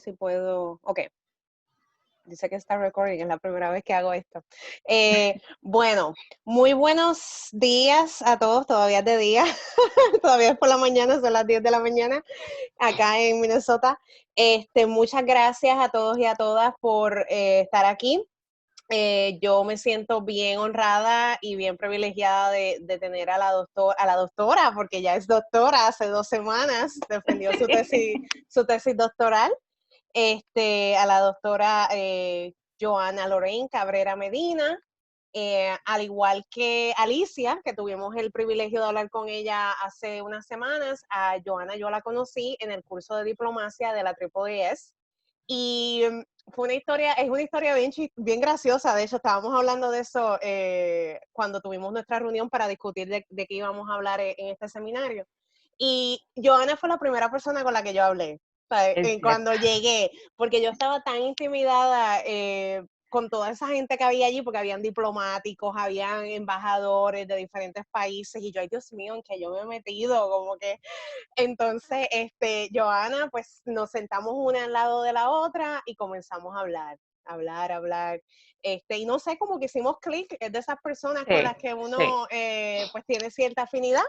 si puedo. Ok. Dice que está recording, es la primera vez que hago esto. Bueno, muy buenos días a todos, todavía es de día, todavía es por la mañana, son las 10 de la mañana, acá en Minnesota. Muchas gracias a todos y a todas por estar aquí. Yo me siento bien honrada y bien privilegiada de tener a la doctora, porque ya es doctora, hace 2 semanas defendió su tesis doctoral. A la doctora Joana Lorraine Cabrera Medina, al igual que Alicia, que tuvimos el privilegio de hablar con ella hace unas semanas. A Joana yo la conocí en el curso de diplomacia de la IIS y es una historia bien graciosa. De hecho, estábamos hablando de eso cuando tuvimos nuestra reunión para discutir de qué íbamos a hablar en este seminario. Y Joana fue la primera persona con la que yo hablé cuando llegué, porque yo estaba tan intimidada con toda esa gente que había allí, porque habían diplomáticos, habían embajadores de diferentes países, y yo, ay Dios mío, en que yo me he metido, como que entonces, Joana, pues nos sentamos una al lado de la otra y comenzamos a hablar. Y no sé, como que hicimos clic, es de esas personas con las que uno pues tiene cierta afinidad.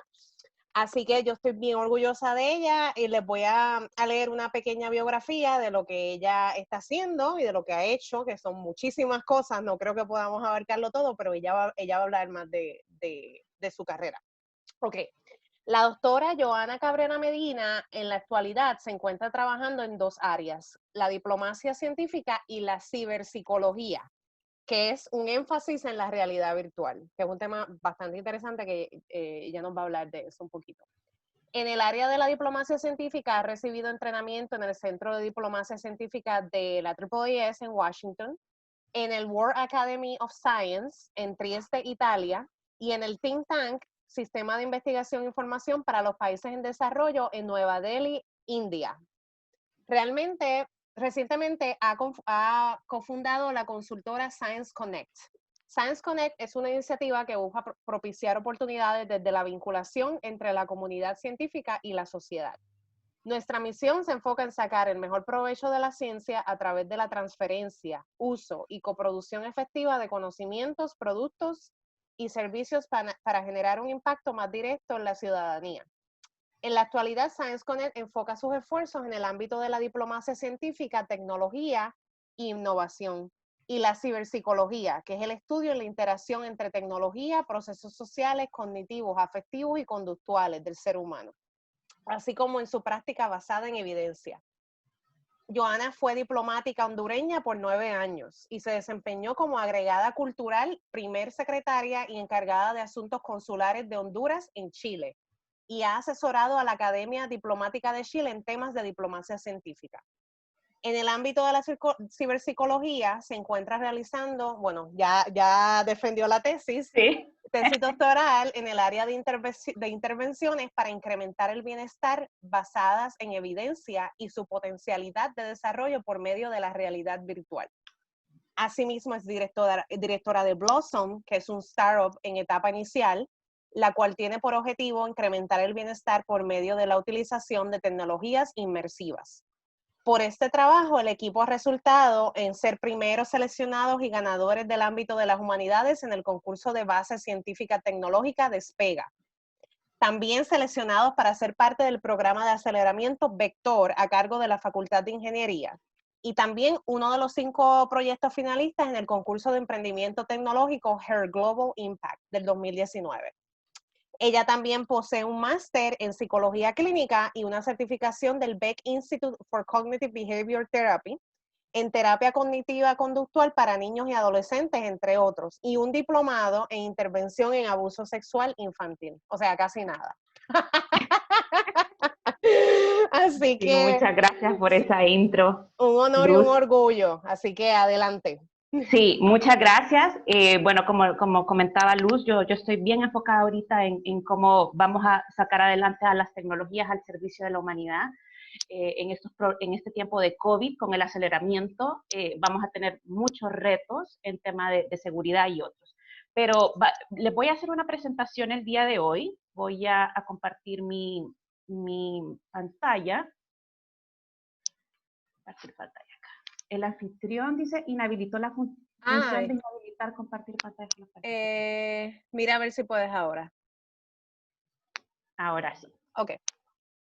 Así que yo estoy bien orgullosa de ella y les voy a leer una pequeña biografía de lo que ella está haciendo y de lo que ha hecho, que son muchísimas cosas, no creo que podamos abarcarlo todo, pero ella va a hablar más de su carrera. Ok. La doctora Joana Cabrera Medina en la actualidad se encuentra trabajando en 2 áreas, la diplomacia científica y la ciberpsicología, que es un énfasis en la realidad virtual, que es un tema bastante interesante que ella nos va a hablar de eso un poquito. En el área de la diplomacia científica ha recibido entrenamiento en el Centro de Diplomacia Científica de la IIS en Washington, en el World Academy of Science en Trieste, Italia, y en el think tank Sistema de Investigación e Información para los Países en Desarrollo en Nueva Delhi, India. Recientemente ha cofundado la consultora Science Connect. Science Connect es una iniciativa que busca propiciar oportunidades desde la vinculación entre la comunidad científica y la sociedad. Nuestra misión se enfoca en sacar el mejor provecho de la ciencia a través de la transferencia, uso y coproducción efectiva de conocimientos, productos y servicios para generar un impacto más directo en la ciudadanía. En la actualidad, Science Connect enfoca sus esfuerzos en el ámbito de la diplomacia científica, tecnología e innovación, y la ciberpsicología, que es el estudio y la interacción entre tecnología, procesos sociales, cognitivos, afectivos y conductuales del ser humano, así como en su práctica basada en evidencia. Joana fue diplomática hondureña por 9 años y se desempeñó como agregada cultural, primer secretaria y encargada de asuntos consulares de Honduras en Chile, y ha asesorado a la Academia Diplomática de Chile en temas de diplomacia científica. En el ámbito de la ciberpsicología se encuentra realizando, bueno, ya defendió la tesis doctoral en el área de intervenciones para incrementar el bienestar basadas en evidencia y su potencialidad de desarrollo por medio de la realidad virtual. Asimismo, es directora de Blossom, que es un startup en etapa inicial, la cual tiene por objetivo incrementar el bienestar por medio de la utilización de tecnologías inmersivas. Por este trabajo, el equipo ha resultado en ser primeros seleccionados y ganadores del ámbito de las humanidades en el concurso de base científica tecnológica Despega. También seleccionados para ser parte del programa de aceleramiento Vector a cargo de la Facultad de Ingeniería. Y también uno de los 5 proyectos finalistas en el concurso de emprendimiento tecnológico Her Global Impact del 2019. Ella también posee un máster en psicología clínica y una certificación del Beck Institute for Cognitive Behavior Therapy en terapia cognitiva conductual para niños y adolescentes, entre otros, y un diplomado en intervención en abuso sexual infantil. O sea, casi nada. Así que... Muchas gracias por esa intro. Un honor Luz. Y un orgullo, así que adelante. Sí, muchas gracias. Bueno, como comentaba Luz, yo estoy bien enfocada ahorita en cómo vamos a sacar adelante a las tecnologías al servicio de la humanidad. En este tiempo de COVID, con el aceleramiento, vamos a tener muchos retos en tema de seguridad y otros. Pero les voy a hacer una presentación el día de hoy. Voy a compartir mi pantalla. Compartir pantalla acá. El anfitrión dice inhabilitó la función de inhabilitar compartir pantalla. Mira a ver si puedes ahora. Ahora sí. Ok.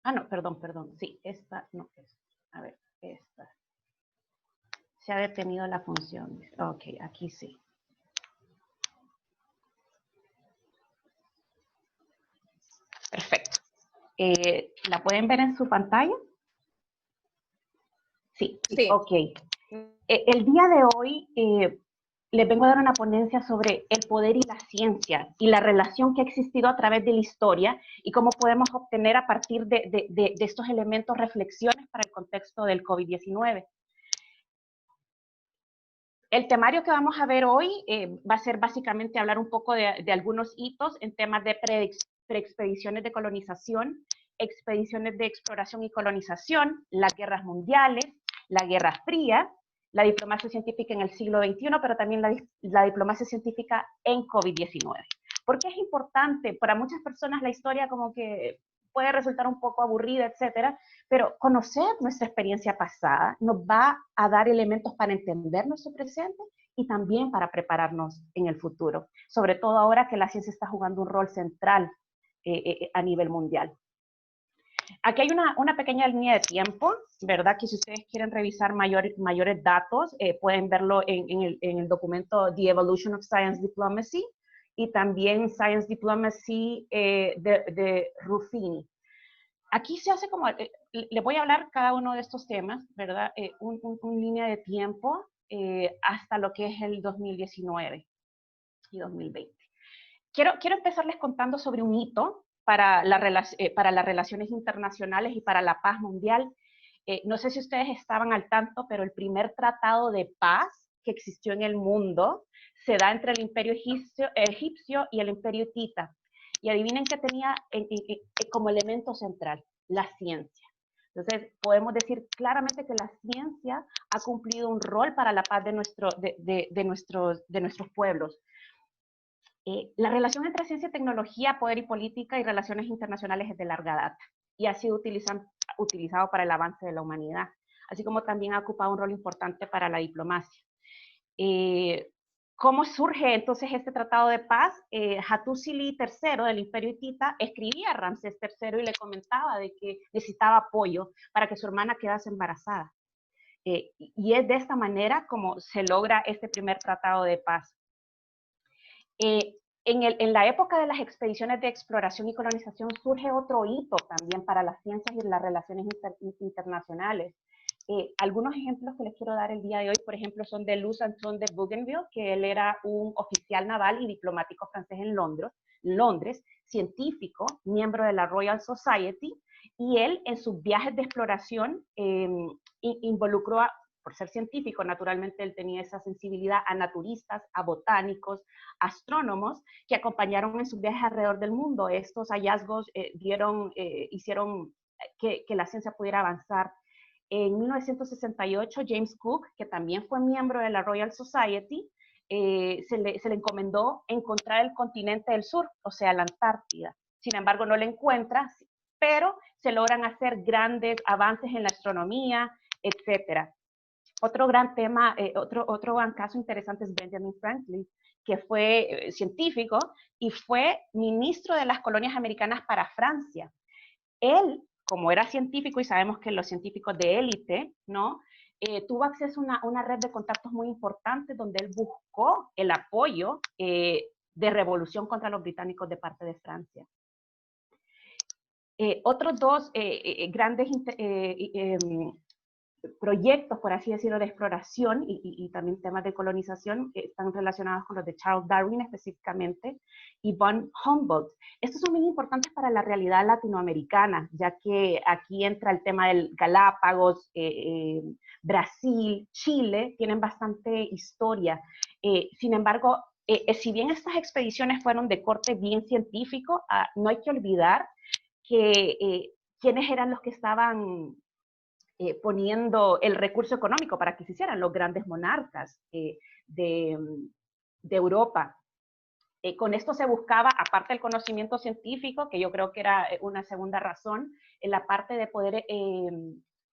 Ah, no, perdón. Sí, esta no es. A ver, esta. Se ha detenido la función. Ok, aquí sí. Perfecto. ¿La pueden ver en su pantalla? Sí, Sí. ok. El día de hoy les vengo a dar una ponencia sobre el poder y la ciencia y la relación que ha existido a través de la historia y cómo podemos obtener a partir de estos elementos reflexiones para el contexto del COVID-19. El temario que vamos a ver hoy va a ser básicamente hablar un poco de algunos hitos en temas de preexpediciones de colonización, expediciones de exploración y colonización, las guerras mundiales, la Guerra Fría, la diplomacia científica en el siglo XXI, pero también la diplomacia científica en COVID-19. ¿Por qué es importante? Para muchas personas la historia como que puede resultar un poco aburrida, etcétera, pero conocer nuestra experiencia pasada nos va a dar elementos para entender nuestro presente y también para prepararnos en el futuro, sobre todo ahora que la ciencia está jugando un rol central a nivel mundial. Aquí hay una pequeña línea de tiempo, ¿verdad? Que si ustedes quieren revisar mayores datos, pueden verlo en el documento The Evolution of Science Diplomacy y también Science Diplomacy de Ruffini. Aquí se hace como, le voy a hablar cada uno de estos temas, ¿verdad? Un línea de tiempo hasta lo que es el 2019 y 2020. Quiero empezarles contando sobre un hito para las relaciones internacionales y para la paz mundial. No sé si ustedes estaban al tanto, pero el primer tratado de paz que existió en el mundo se da entre el imperio egipcio y el imperio hitita. Y adivinen qué tenía como elemento central, la ciencia. Entonces, podemos decir claramente que la ciencia ha cumplido un rol para la paz de nuestros pueblos. La relación entre ciencia y tecnología, poder y política y relaciones internacionales es de larga data y ha sido utilizado para el avance de la humanidad, así como también ha ocupado un rol importante para la diplomacia. ¿Cómo surge entonces este tratado de paz? Hattusili III del Imperio Hitita escribía a Ramsés III y le comentaba de que necesitaba apoyo para que su hermana quedase embarazada. Y es de esta manera como se logra este primer tratado de paz. En la época de las expediciones de exploración y colonización surge otro hito también para las ciencias y las relaciones internacionales. Algunos ejemplos que les quiero dar el día de hoy, por ejemplo, son de Louis Antoine de Bougainville, que él era un oficial naval y diplomático francés en Londres, científico, miembro de la Royal Society, y él en sus viajes de exploración involucró por ser científico, naturalmente él tenía esa sensibilidad a naturistas, a botánicos, astrónomos, que acompañaron en sus viajes alrededor del mundo. Estos hallazgos hicieron que la ciencia pudiera avanzar. En 1968, James Cook, que también fue miembro de la Royal Society, se le encomendó encontrar el continente del sur, o sea, la Antártida. Sin embargo, no lo encuentra, pero se logran hacer grandes avances en la astronomía, etcétera. Otro gran tema, otro gran caso interesante es Benjamin Franklin, que fue científico y fue ministro de las colonias americanas para Francia. Él, como era científico, y sabemos que los científicos de élite, ¿no? Tuvo acceso a una red de contactos muy importante donde él buscó el apoyo de revolución contra los británicos de parte de Francia. Otros dos grandes proyectos, por así decirlo, de exploración y también temas de colonización están relacionados con los de Charles Darwin específicamente y von Humboldt. Estos son muy importantes para la realidad latinoamericana, ya que aquí entra el tema del Galápagos, Brasil, Chile, tienen bastante historia. Sin embargo, si bien estas expediciones fueron de corte bien científico, no hay que olvidar que quienes eran los que estaban poniendo el recurso económico para que se hicieran los grandes monarcas de Europa. Con esto se buscaba, aparte del conocimiento científico, que yo creo que era una segunda razón, en la parte de poder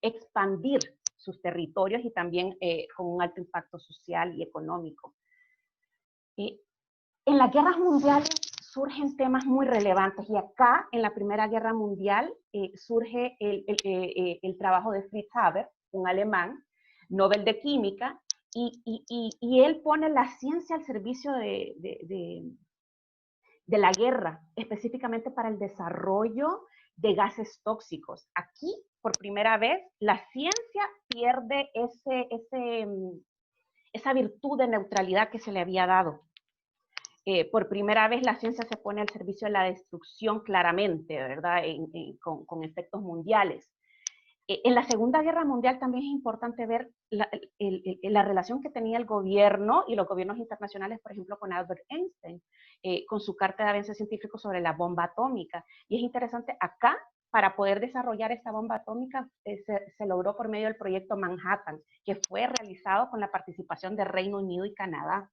expandir sus territorios y también con un alto impacto social y económico. En las guerras mundiales surgen temas muy relevantes y acá en la Primera Guerra Mundial surge el trabajo de Fritz Haber, un alemán, Nobel de Química, y él pone la ciencia al servicio de la guerra, específicamente para el desarrollo de gases tóxicos. Aquí, por primera vez, la ciencia pierde esa virtud de neutralidad que se le había dado. Por primera vez la ciencia se pone al servicio de la destrucción claramente, ¿verdad? Con efectos mundiales. En la Segunda Guerra Mundial también es importante ver la relación que tenía el gobierno y los gobiernos internacionales, por ejemplo, con Albert Einstein, con su carta de avances científicos sobre la bomba atómica. Y es interesante, acá, para poder desarrollar esta bomba atómica, se logró por medio del proyecto Manhattan, que fue realizado con la participación de Reino Unido y Canadá.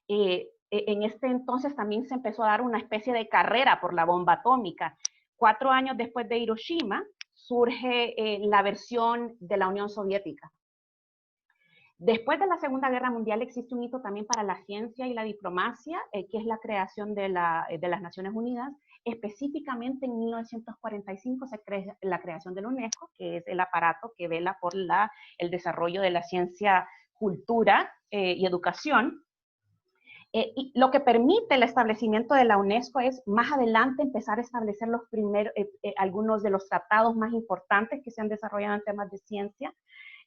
En este entonces también se empezó a dar una especie de carrera por la bomba atómica. 4 años después de Hiroshima, surge la versión de la Unión Soviética. Después de la Segunda Guerra Mundial existe un hito también para la ciencia y la diplomacia, que es la creación de las Naciones Unidas. Específicamente en 1945 se crea la creación de la UNESCO, que es el aparato que vela por el desarrollo de la ciencia, cultura y educación. Y lo que permite el establecimiento de la UNESCO es más adelante empezar a establecer algunos de los tratados más importantes que se han desarrollado en temas de ciencia.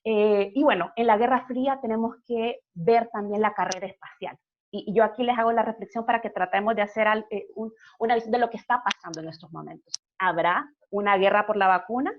Y bueno, en la Guerra Fría tenemos que ver también la carrera espacial. Y yo aquí les hago la reflexión para que tratemos de hacer una visión de lo que está pasando en estos momentos. ¿Habrá una guerra por la vacuna?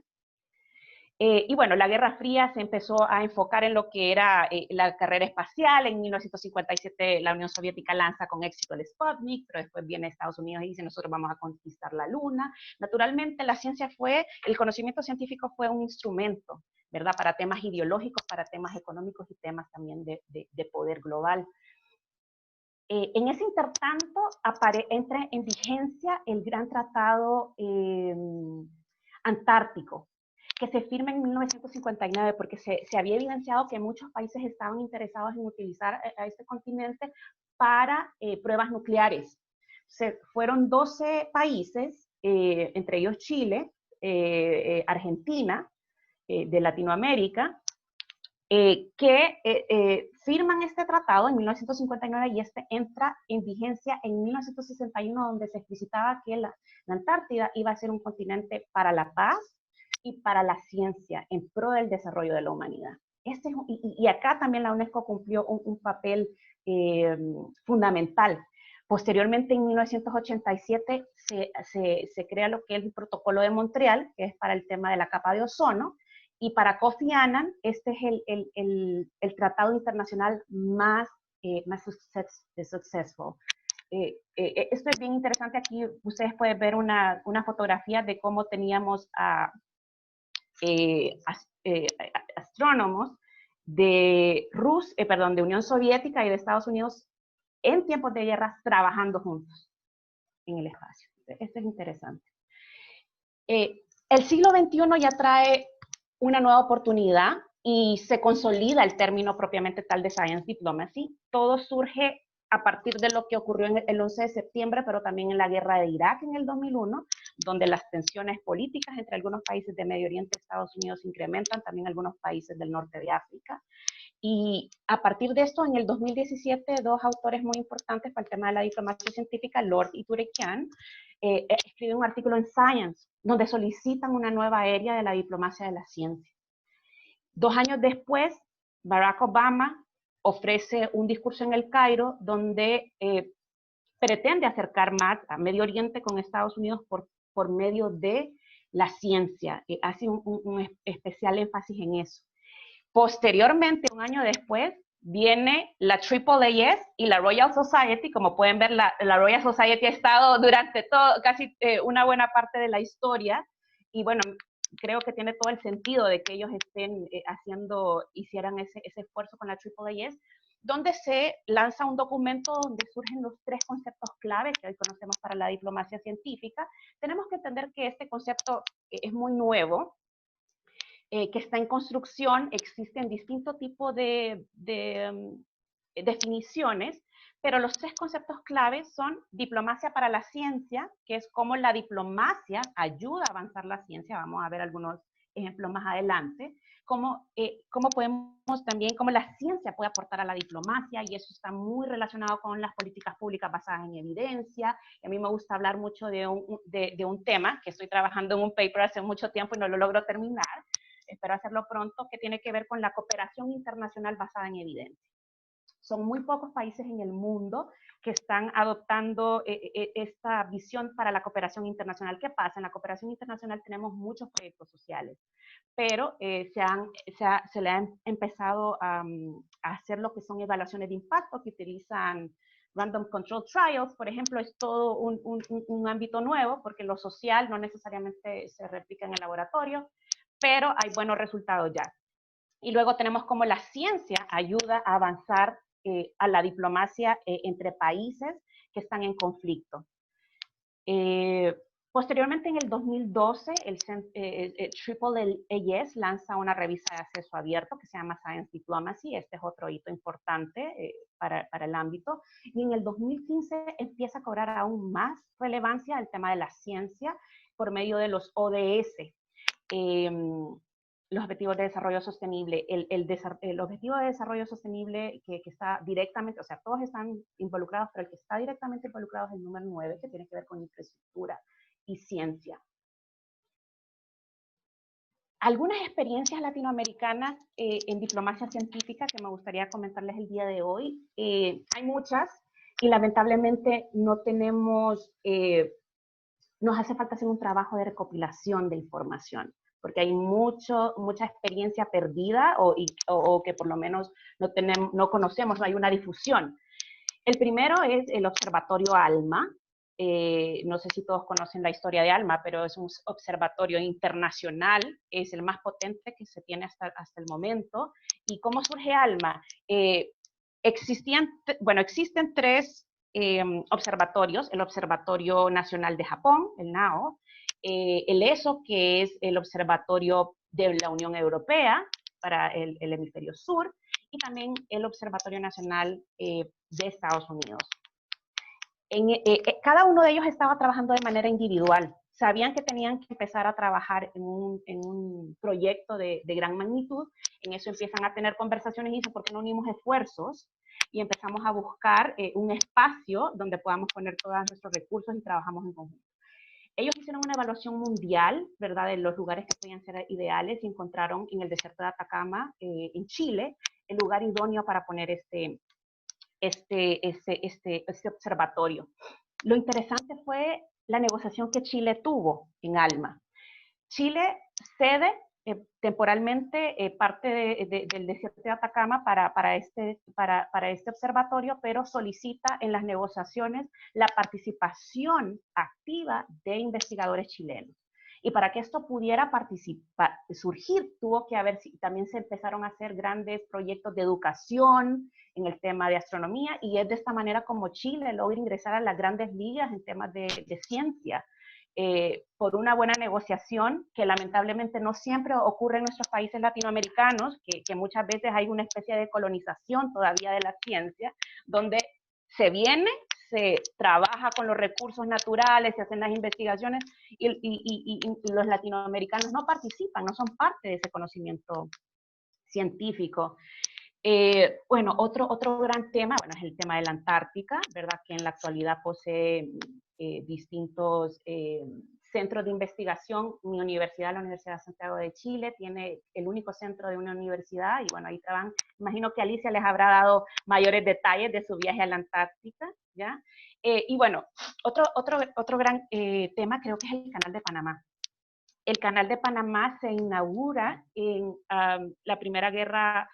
Y bueno, la Guerra Fría se empezó a enfocar en lo que era la carrera espacial. En 1957 la Unión Soviética lanza con éxito el Sputnik, pero después viene Estados Unidos y dice nosotros vamos a conquistar la Luna. Naturalmente el conocimiento científico fue un instrumento, ¿verdad? Para temas ideológicos, para temas económicos y temas también de poder global. En ese intertanto entra en vigencia el Gran Tratado Antártico, que se firma en 1959 porque se había evidenciado que muchos países estaban interesados en utilizar a este continente para pruebas nucleares. Fueron 12 países, entre ellos Chile, Argentina, de Latinoamérica, que firman este tratado en 1959 y este entra en vigencia en 1961, donde se explicitaba que la Antártida iba a ser un continente para la paz y para la ciencia, en pro del desarrollo de la humanidad. Y acá también la UNESCO cumplió un papel fundamental. Posteriormente, en 1987, se crea lo que es el Protocolo de Montreal, que es para el tema de la capa de ozono, y para Kofi Annan, este es el tratado internacional más successful. Esto es bien interesante. Aquí ustedes pueden ver una fotografía de cómo teníamos astrónomos de Unión Soviética y de Estados Unidos en tiempos de guerra trabajando juntos en el espacio. Esto es interesante. El siglo XXI ya trae una nueva oportunidad y se consolida el término propiamente tal de Science Diplomacy. Todo surge a partir de lo que ocurrió en el 11 de septiembre, pero también en la guerra de Irak en el 2001, donde las tensiones políticas entre algunos países de Medio Oriente y Estados Unidos incrementan, también algunos países del norte de África. Y a partir de esto, en el 2017, dos autores muy importantes para el tema de la diplomacia científica, Lord y Turekian, escriben un artículo en Science, donde solicitan una nueva era de la diplomacia de la ciencia. 2 años después, Barack Obama ofrece un discurso en el Cairo donde pretende acercar más a Medio Oriente con Estados Unidos por medio de la ciencia. Hace un especial énfasis en eso. Posteriormente, 1 año después, viene la AAAS y la Royal Society. Como pueden ver, la Royal Society ha estado durante casi una buena parte de la historia, y bueno, creo que tiene todo el sentido de que ellos estén hicieran ese esfuerzo con la AAAS, donde se lanza un documento donde surgen los 3 conceptos clave que hoy conocemos para la diplomacia científica. Tenemos que entender que este concepto es muy nuevo, que está en construcción. Existen distintos tipos de definiciones, pero los tres conceptos claves son diplomacia para la ciencia, que es cómo la diplomacia ayuda a avanzar la ciencia. Vamos a ver algunos ejemplos más adelante. Cómo podemos también, cómo la ciencia puede aportar a la diplomacia, y eso está muy relacionado con las políticas públicas basadas en evidencia. Y a mí me gusta hablar mucho de un tema que estoy trabajando en un paper hace mucho tiempo y no lo logro terminar. Espero hacerlo pronto, que tiene que ver con la cooperación internacional basada en evidencia. Son muy pocos países en el mundo que están adoptando esta visión para la cooperación internacional. ¿Qué pasa? En la cooperación internacional tenemos muchos proyectos sociales, pero se le han empezado a hacer lo que son evaluaciones de impacto, que utilizan random control trials, por ejemplo. Es todo un ámbito nuevo, porque lo social no necesariamente se replica en el laboratorio, pero hay buenos resultados ya. Y luego tenemos cómo la ciencia ayuda a avanzar a la diplomacia entre países que están en conflicto. Posteriormente, en el 2012, el AAAS lanza una revista de acceso abierto que se llama Science Diplomacy. Este es otro hito importante para el ámbito. Y en el 2015 empieza a cobrar aún más relevancia el tema de la ciencia por medio de los ODS. Los objetivos de desarrollo sostenible, el objetivo de desarrollo sostenible que está directamente, o sea, todos están involucrados, pero el que está directamente involucrado es el número 9, que tiene que ver con infraestructura y ciencia. Algunas experiencias latinoamericanas en diplomacia científica que me gustaría comentarles el día de hoy. Hay muchas, y lamentablemente no tenemos, nos hace falta hacer un trabajo de recopilación de información, porque hay mucha experiencia perdida o que por lo menos no conocemos, no hay una difusión. El primero es el Observatorio ALMA. No sé si todos conocen la historia de ALMA, pero es un observatorio internacional, es el más potente que se tiene hasta el momento. ¿Y cómo surge ALMA? Existen tres observatorios: el Observatorio Nacional de Japón, el NAO, el ESO, que es el Observatorio de la Unión Europea para el hemisferio sur, y también el Observatorio Nacional de Estados Unidos. Cada uno de ellos estaba trabajando de manera individual. Sabían que tenían que empezar a trabajar en un proyecto de gran magnitud. En eso empiezan a tener conversaciones y dicen: ¿por qué no unimos esfuerzos? Y empezamos a buscar un espacio donde podamos poner todos nuestros recursos y trabajamos en conjunto. Ellos hicieron una evaluación mundial, ¿verdad?, de los lugares que podían ser ideales, y encontraron en el desierto de Atacama, en Chile, el lugar idóneo para poner este observatorio. Lo interesante fue la negociación que Chile tuvo en ALMA. Chile cede temporalmente parte del desierto de Atacama para este observatorio, pero solicita en las negociaciones la participación activa de investigadores chilenos. Y para que esto pudiera surgir, tuvo que haber, también se empezaron a hacer grandes proyectos de educación en el tema de astronomía, y es de esta manera como Chile logra ingresar a las grandes ligas en temas de ciencia. Por una buena negociación, que lamentablemente no siempre ocurre en nuestros países latinoamericanos, que muchas veces hay una especie de colonización todavía de la ciencia, donde se viene, se trabaja con los recursos naturales, se hacen las investigaciones, y los latinoamericanos no participan, no son parte de ese conocimiento científico. Bueno, otro gran tema, bueno, es el tema de la Antártica, ¿verdad?, que en la actualidad posee distintos centros de investigación. Mi universidad, la Universidad de Santiago de Chile, tiene el único centro de una universidad, y bueno, ahí trabajan. Imagino que Alicia les habrá dado mayores detalles de su viaje a la Antártica, ¿ya? Y bueno, otro gran tema creo que es el Canal de Panamá. El Canal de Panamá se inaugura en la Primera Guerra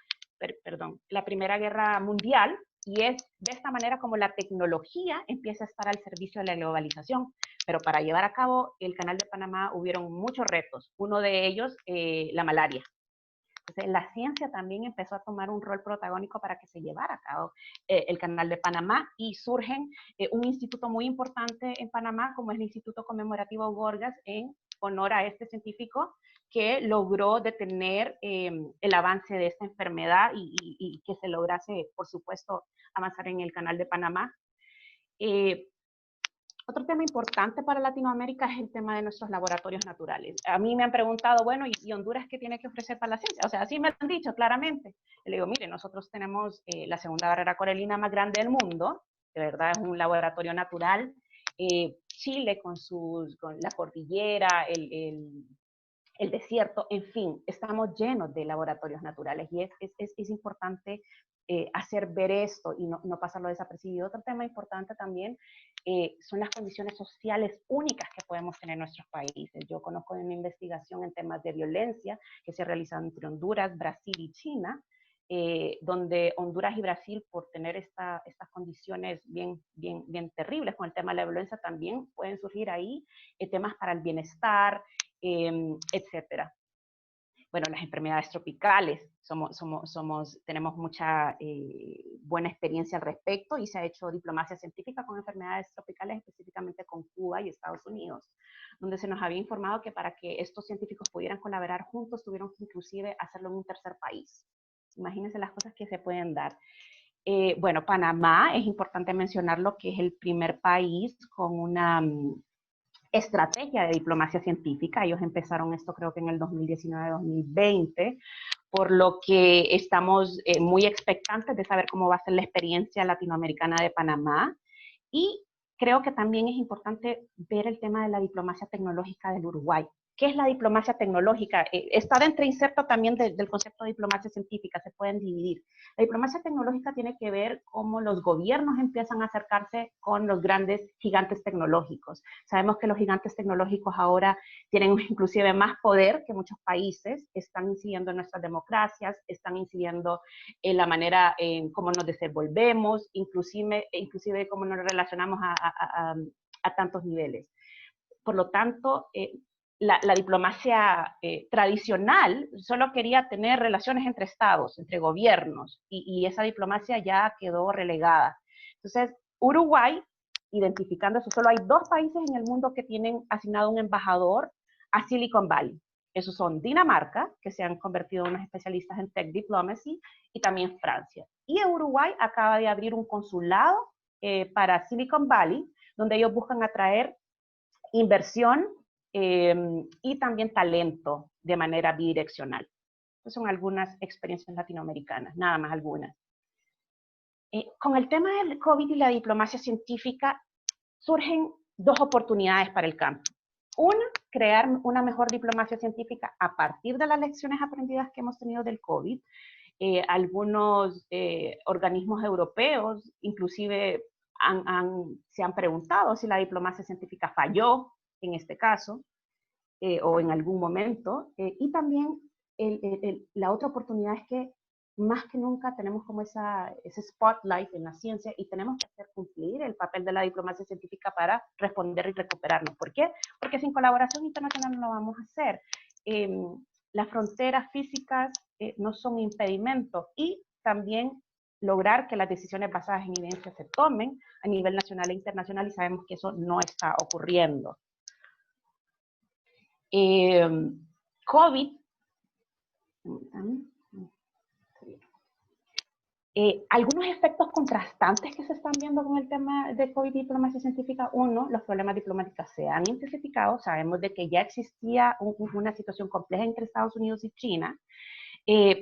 Mundial, y es de esta manera como la tecnología empieza a estar al servicio de la globalización. Pero para llevar a cabo el Canal de Panamá hubieron muchos retos, uno de ellos la malaria. Entonces, la ciencia también empezó a tomar un rol protagónico para que se llevara a cabo el Canal de Panamá, y surgen un instituto muy importante en Panamá, como es el Instituto Conmemorativo Gorgas, en honor a este científico que logró detener el avance de esta enfermedad y que se lograse, por supuesto, avanzar en el Canal de Panamá. Otro tema importante para Latinoamérica es el tema de nuestros laboratorios naturales. A mí me han preguntado, bueno, ¿y Honduras qué tiene que ofrecer para la ciencia? O sea, así me lo han dicho claramente. Le digo, mire, nosotros tenemos la segunda barrera coralina más grande del mundo, de verdad es un laboratorio natural. Chile con la cordillera, el desierto, en fin, estamos llenos de laboratorios naturales y es importante hacer ver esto y no pasarlo desapercibido. Otro tema importante también son las condiciones sociales únicas que podemos tener en nuestros países. Yo conozco una investigación en temas de violencia que se ha realizado entre Honduras, Brasil y China, donde Honduras y Brasil, por tener estas condiciones bien terribles con el tema de la violencia, también pueden surgir ahí temas para el bienestar, etcétera. Bueno, las enfermedades tropicales, tenemos mucha buena experiencia al respecto y se ha hecho diplomacia científica con enfermedades tropicales, específicamente con Cuba y Estados Unidos, donde se nos había informado que para que estos científicos pudieran colaborar juntos, tuvieron que inclusive hacerlo en un tercer país. Imagínense las cosas que se pueden dar. Bueno, Panamá, es importante mencionarlo, que es el primer país con una estrategia de diplomacia científica. Ellos empezaron esto creo que en el 2019-2020, por lo que estamos muy expectantes de saber cómo va a ser la experiencia latinoamericana de Panamá. Y creo que también es importante ver el tema de la diplomacia tecnológica del Uruguay. ¿Qué es la diplomacia tecnológica? Está dentro inserto también del concepto de diplomacia científica, se pueden dividir. La diplomacia tecnológica tiene que ver cómo los gobiernos empiezan a acercarse con los grandes gigantes tecnológicos. Sabemos que los gigantes tecnológicos ahora tienen inclusive más poder que muchos países, están incidiendo en nuestras democracias, están incidiendo en la manera en cómo nos desenvolvemos, inclusive cómo nos relacionamos a tantos niveles. Por lo tanto, la diplomacia tradicional solo quería tener relaciones entre estados, entre gobiernos, y esa diplomacia ya quedó relegada. Entonces, Uruguay, identificando eso, solo hay 2 países en el mundo que tienen asignado un embajador a Silicon Valley. Esos son Dinamarca, que se han convertido en unos especialistas en tech diplomacy, y también Francia. Y Uruguay acaba de abrir un consulado para Silicon Valley, donde ellos buscan atraer inversión y también talento de manera bidireccional. Estas son algunas experiencias latinoamericanas, nada más algunas. Con el tema del COVID y la diplomacia científica surgen 2 oportunidades para el campo. Una, crear una mejor diplomacia científica a partir de las lecciones aprendidas que hemos tenido del COVID. Algunos organismos europeos inclusive se han preguntado si la diplomacia científica falló en este caso, o en algún momento. Y también la otra oportunidad es que más que nunca tenemos como ese spotlight en la ciencia y tenemos que hacer cumplir el papel de la diplomacia científica para responder y recuperarnos. ¿Por qué? Porque sin colaboración internacional no lo vamos a hacer. Las fronteras físicas no son impedimento y también lograr que las decisiones basadas en evidencia se tomen a nivel nacional e internacional y sabemos que eso no está ocurriendo. COVID, algunos efectos contrastantes que se están viendo con el tema de COVID y diplomacia científica. Uno, los problemas diplomáticos se han intensificado, sabemos de que ya existía una situación compleja entre Estados Unidos y China,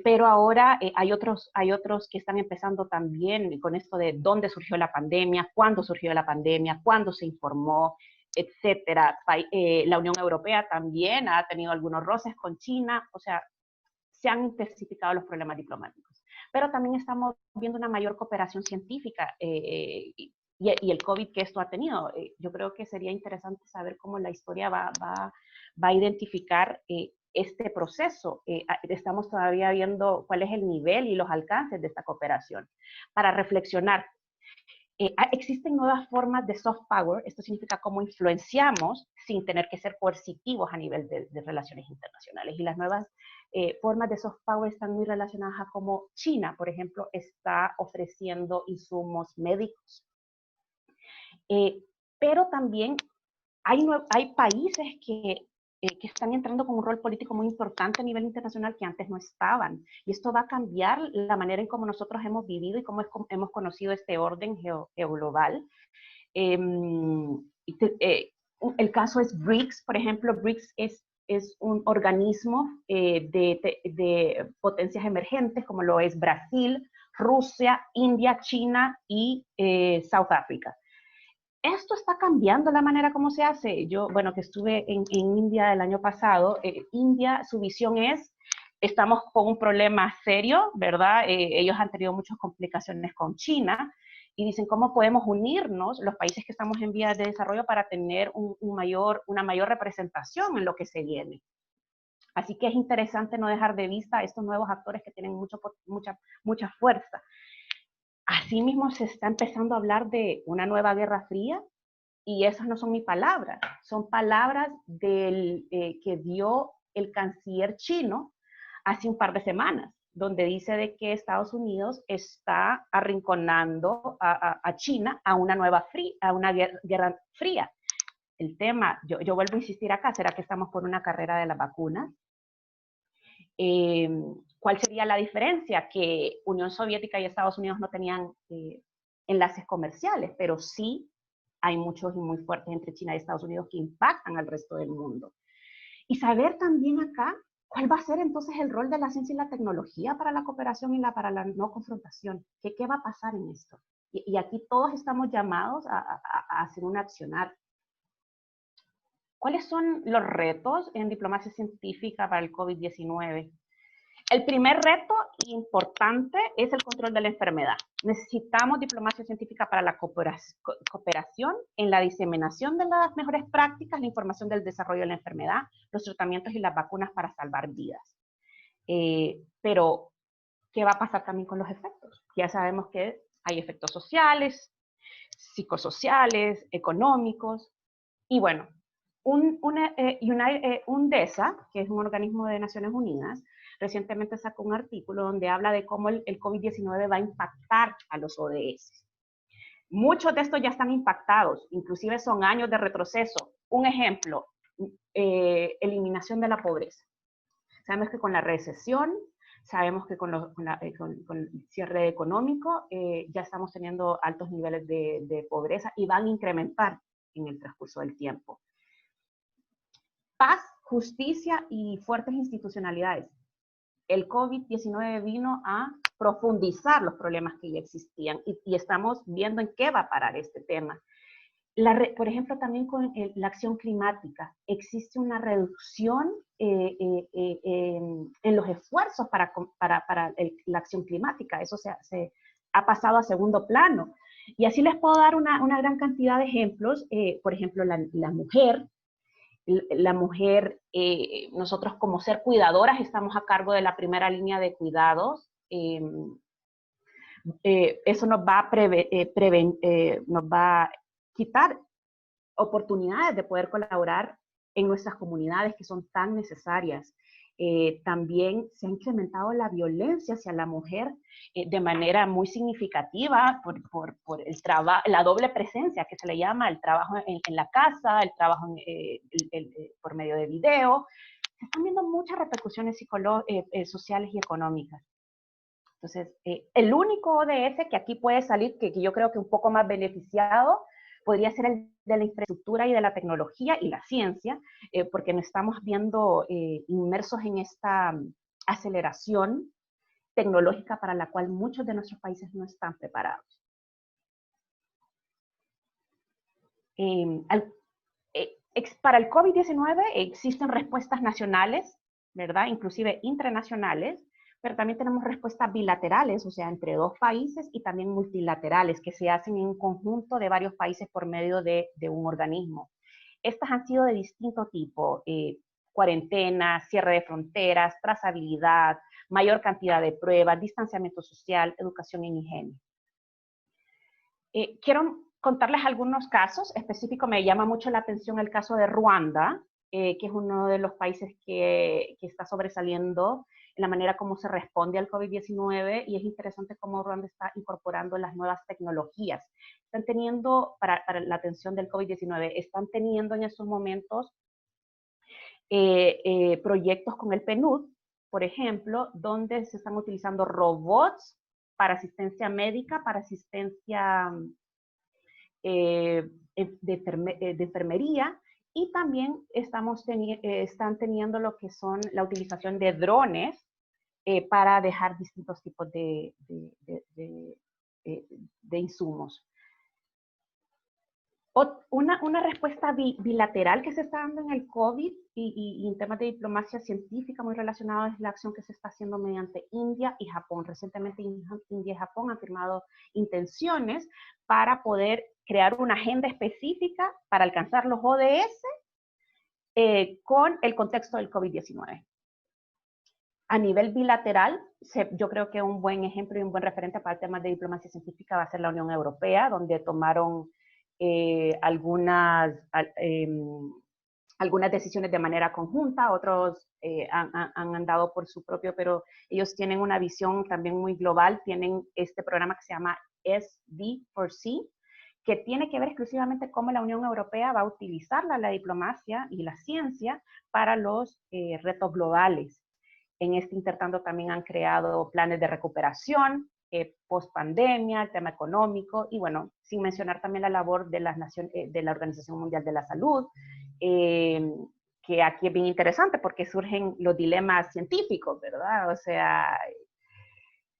pero ahora hay otros que están empezando también con esto de dónde surgió la pandemia, cuándo surgió la pandemia, cuándo se informó, etcétera. La Unión Europea también ha tenido algunos roces con China, o sea, se han intensificado los problemas diplomáticos. Pero también estamos viendo una mayor cooperación científica y el COVID que esto ha tenido. Yo creo que sería interesante saber cómo la historia va a identificar este proceso. Estamos todavía viendo cuál es el nivel y los alcances de esta cooperación. Para reflexionar, existen nuevas formas de soft power, esto significa cómo influenciamos sin tener que ser coercitivos a nivel de relaciones internacionales. Y las nuevas formas de soft power están muy relacionadas a cómo China, por ejemplo, está ofreciendo insumos médicos. Pero también hay países que que están entrando con un rol político muy importante a nivel internacional que antes no estaban. Y esto va a cambiar la manera en cómo nosotros hemos vivido y cómo hemos conocido este orden geoglobal. El caso es BRICS, por ejemplo. BRICS es un organismo de potencias emergentes, como lo es Brasil, Rusia, India, China y South Africa. Esto está cambiando la manera como se hace. Yo, bueno, que estuve en India el año pasado, India, su visión es, estamos con un problema serio, ¿verdad? Ellos han tenido muchas complicaciones con China y dicen, ¿cómo podemos unirnos los países que estamos en vías de desarrollo para tener una mayor representación en lo que se viene? Así que es interesante no dejar de vista a estos nuevos actores que tienen mucha fuerza. Asimismo, se está empezando a hablar de una nueva guerra fría, y esas no son mis palabras, son palabras que dio el canciller chino hace un par de semanas, donde dice de que Estados Unidos está arrinconando a China a una guerra fría. El tema, yo vuelvo a insistir acá, ¿será que estamos por una carrera de las vacunas? ¿Cuál sería la diferencia? Que Unión Soviética y Estados Unidos no tenían enlaces comerciales, pero sí hay muchos y muy fuertes entre China y Estados Unidos que impactan al resto del mundo. Y saber también acá cuál va a ser entonces el rol de la ciencia y la tecnología para la cooperación y para la no confrontación. ¿Qué va a pasar en esto? Y aquí todos estamos llamados a hacer un accionar. ¿Cuáles son los retos en diplomacia científica para el COVID-19? El primer reto importante es el control de la enfermedad. Necesitamos diplomacia científica para la cooperación en la diseminación de las mejores prácticas, la información del desarrollo de la enfermedad, los tratamientos y las vacunas para salvar vidas. Pero, ¿qué va a pasar también con los efectos? Ya sabemos que hay efectos sociales, psicosociales, económicos, y bueno, UNDESA, que es un organismo de Naciones Unidas, recientemente sacó un artículo donde habla de cómo el COVID-19 va a impactar a los ODS. Muchos de estos ya están impactados, inclusive son años de retroceso. Un ejemplo, eliminación de la pobreza. Sabemos que con la recesión, sabemos que con el cierre económico ya estamos teniendo altos niveles de pobreza y van a incrementar en el transcurso del tiempo. Paz, justicia y fuertes institucionalidades. El COVID-19 vino a profundizar los problemas que ya existían y estamos viendo en qué va a parar este tema. Por ejemplo, también con la acción climática, existe una reducción en los esfuerzos para la acción climática. Eso se ha pasado a segundo plano. Y así les puedo dar una gran cantidad de ejemplos. Por ejemplo, la mujer, nosotros como ser cuidadoras estamos a cargo de la primera línea de cuidados. Eso nos va a quitar oportunidades de poder colaborar en nuestras comunidades que son tan necesarias. También se ha incrementado la violencia hacia la mujer de manera muy significativa por la doble presencia que se le llama, el trabajo en la casa, el trabajo por medio de video. Se están viendo muchas repercusiones sociales y económicas. Entonces, el único ODS que aquí puede salir, que yo creo que un poco más beneficiado, podría ser el de la infraestructura y de la tecnología y la ciencia, porque nos estamos viendo inmersos en esta aceleración tecnológica para la cual muchos de nuestros países no están preparados. Para el COVID-19 existen respuestas nacionales, ¿verdad? Inclusive internacionales, pero también tenemos respuestas bilaterales, o sea, entre dos países, y también multilaterales, que se hacen en un conjunto de varios países por medio de un organismo. Estas han sido de distinto tipo, cuarentena, cierre de fronteras, trazabilidad, mayor cantidad de pruebas, distanciamiento social, educación en higiene. Quiero contarles algunos casos específicos. Me llama mucho la atención el caso de Ruanda, que es uno de los países que está sobresaliendo en la manera como se responde al COVID-19, y es interesante cómo Ruanda está incorporando las nuevas tecnologías. Están teniendo, para la atención del COVID-19, están teniendo en estos momentos proyectos con el PNUD, por ejemplo, donde se están utilizando robots para asistencia médica, para asistencia de enfermería, y también están teniendo lo que son la utilización de drones para dejar distintos tipos de insumos. Una respuesta bilateral que se está dando en el COVID y en temas de diplomacia científica muy relacionado es la acción que se está haciendo mediante India y Japón. Recientemente India y Japón han firmado intenciones para poder crear una agenda específica para alcanzar los ODS con el contexto del COVID-19. A nivel bilateral, yo creo que un buen ejemplo y un buen referente para el tema de diplomacia científica va a ser la Unión Europea, donde tomaron algunas decisiones de manera conjunta, otros han andado por su propio, pero ellos tienen una visión también muy global, tienen este programa que se llama SD4C, que tiene que ver exclusivamente cómo la Unión Europea va a utilizar la diplomacia y la ciencia para los retos globales. En este intertanto también han creado planes de recuperación, post pandemia, el tema económico, y bueno, sin mencionar también la labor de la Organización Mundial de la Salud, que aquí es bien interesante porque surgen los dilemas científicos, ¿verdad? O sea,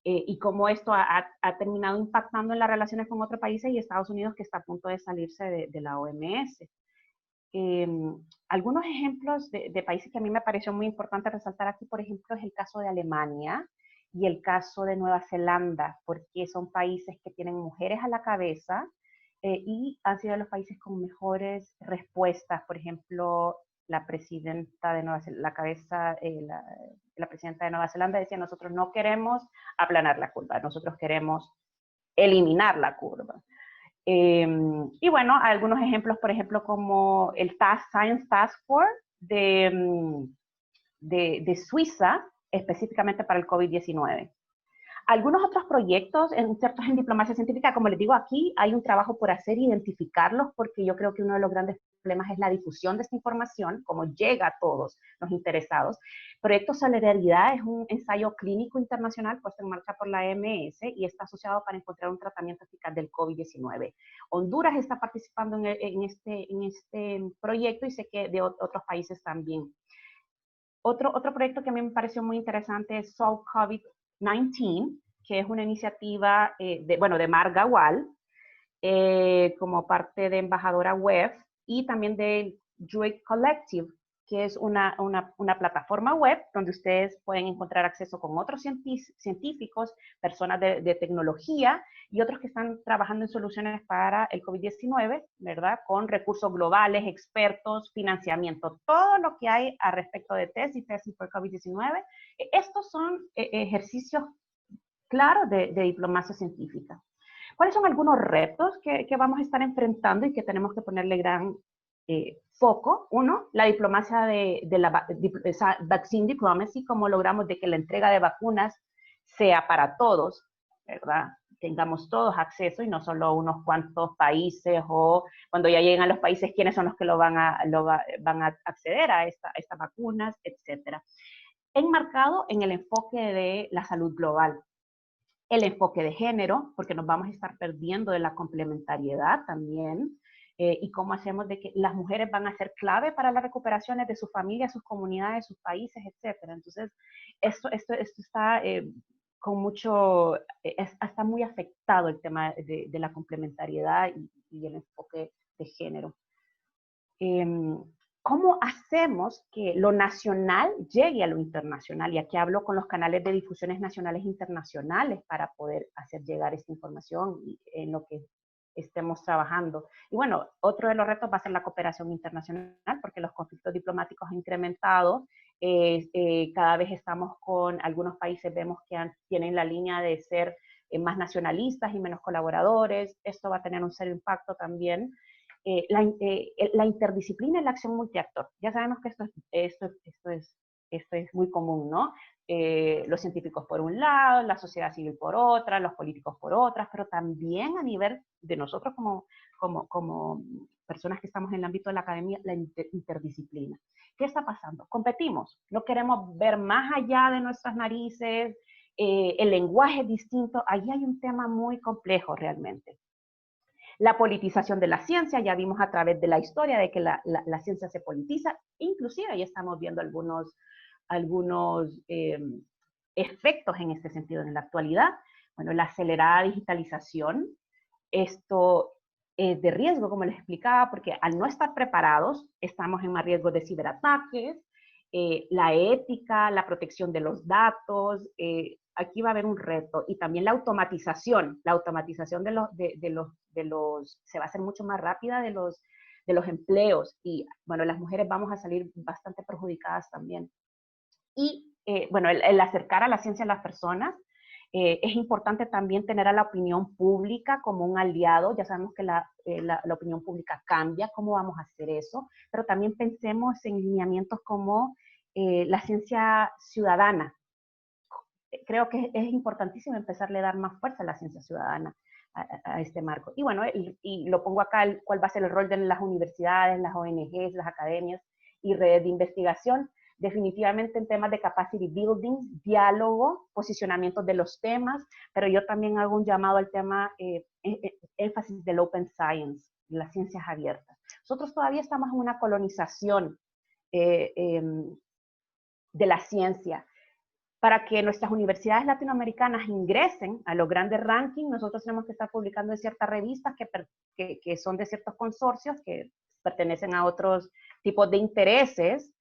y cómo esto ha terminado impactando en las relaciones con otros países y Estados Unidos, que está a punto de salirse de la OMS. Algunos ejemplos de países que a mí me pareció muy importante resaltar aquí, por ejemplo, es el caso de Alemania y el caso de Nueva Zelanda, porque son países que tienen mujeres a la cabeza y han sido los países con mejores respuestas. Por ejemplo, la presidenta de Nueva Zelanda, la presidenta de Nueva Zelanda decía: nosotros no queremos aplanar la curva, nosotros queremos eliminar la curva. Y bueno, algunos ejemplos, por ejemplo, como el Science Task Force de Suiza, específicamente para el COVID-19. Algunos otros proyectos en diplomacia científica, como les digo, aquí hay un trabajo por hacer, identificarlos, porque yo creo que uno de los grandes problemas es la difusión de esta información, cómo llega a todos los interesados. Proyecto Solidaridad es un ensayo clínico internacional puesto en marcha por la OMS y está asociado para encontrar un tratamiento eficaz del COVID-19. Honduras está participando en este proyecto y sé que de otros países también. Otro proyecto que a mí me pareció muy interesante es Solve COVID-19, que es una iniciativa de Marga Wall, como parte de Embajadora Web, y también del Druid Collective, que es una plataforma web donde ustedes pueden encontrar acceso con otros científicos, personas de tecnología y otros que están trabajando en soluciones para el COVID-19, ¿verdad? Con recursos globales, expertos, financiamiento, todo lo que hay a respecto de tesis por COVID-19. Estos son ejercicios claros de diplomacia científica. ¿Cuáles son algunos retos que vamos a estar enfrentando y que tenemos que ponerle gran foco? Uno, la diplomacia de la vaccine diplomacy, cómo logramos de que la entrega de vacunas sea para todos, ¿verdad? Tengamos todos acceso y no solo unos cuantos países, o cuando ya lleguen a los países, quiénes son los que van a acceder a estas vacunas, etcétera. Enmarcado en el enfoque de la salud global. El enfoque de género, porque nos vamos a estar perdiendo de la complementariedad también, y cómo hacemos de que las mujeres van a ser clave para las recuperaciones de sus familias, sus comunidades, sus países, etcétera. Entonces, esto está con mucho, está muy afectado el tema de la complementariedad y el enfoque de género. ¿Cómo hacemos que lo nacional llegue a lo internacional? Y aquí hablo con los canales de difusiones nacionales e internacionales para poder hacer llegar esta información en lo que estemos trabajando. Y bueno, otro de los retos va a ser la cooperación internacional, porque los conflictos diplomáticos han incrementado. Cada vez estamos con algunos países, vemos que tienen la línea de ser más nacionalistas y menos colaboradores. Esto va a tener un serio impacto también. La interdisciplina y la acción multiactor. Ya sabemos que esto es muy común, ¿no? Los científicos por un lado, la sociedad civil por otra, los políticos por otras, pero también a nivel de nosotros como personas que estamos en el ámbito de la academia, la interdisciplina. ¿Qué está pasando? Competimos, no queremos ver más allá de nuestras narices, el lenguaje es distinto, ahí hay un tema muy complejo realmente. La politización de la ciencia, ya vimos a través de la historia de que la ciencia se politiza, inclusive ya estamos viendo algunos efectos en este sentido en la actualidad. Bueno, la acelerada digitalización, esto es de riesgo, como les explicaba, porque al no estar preparados, estamos en más riesgo de ciberataques, la ética, la protección de los datos, aquí va a haber un reto, y también la automatización se va a hacer mucho más rápida de los empleos, y bueno, las mujeres vamos a salir bastante perjudicadas también. Y bueno, el acercar a la ciencia a las personas, es importante también tener a la opinión pública como un aliado. Ya sabemos que la opinión pública cambia, ¿cómo vamos a hacer eso? Pero también pensemos en lineamientos como la ciencia ciudadana. Creo que es importantísimo empezarle a dar más fuerza a la ciencia ciudadana, a este marco. Y bueno, y lo pongo acá, cuál va a ser el rol de las universidades, las ONGs, las academias y redes de investigación. Definitivamente en temas de capacity building, diálogo, posicionamiento de los temas, pero yo también hago un llamado al tema, énfasis del open science, las ciencias abiertas. Nosotros todavía estamos en una colonización de la ciencia. Para que nuestras universidades latinoamericanas ingresen a los grandes rankings, nosotros tenemos que estar publicando en ciertas revistas que son de ciertos consorcios, que pertenecen a otros tipos de intereses,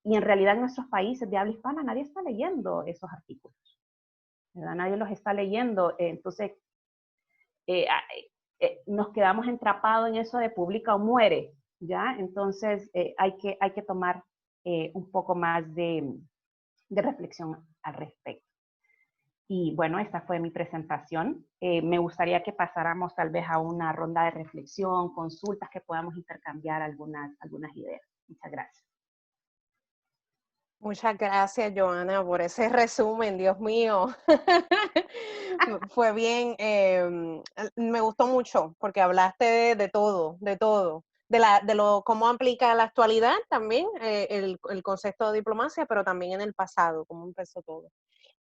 y en realidad en nuestros países de habla hispana nadie está leyendo esos artículos, ¿verdad? Nadie los está leyendo, entonces nos quedamos entrapados en eso de publica o muere, ¿ya? Entonces hay que tomar un poco más de reflexión al respecto. Y bueno, esta fue mi presentación. Me gustaría que pasáramos tal vez a una ronda de reflexión, consultas, que podamos intercambiar algunas ideas. Muchas gracias. Muchas gracias, Joana, por ese resumen, Dios mío. Fue bien, me gustó mucho porque hablaste de todo, cómo aplica la actualidad también, el concepto de diplomacia, pero también en el pasado, cómo empezó todo.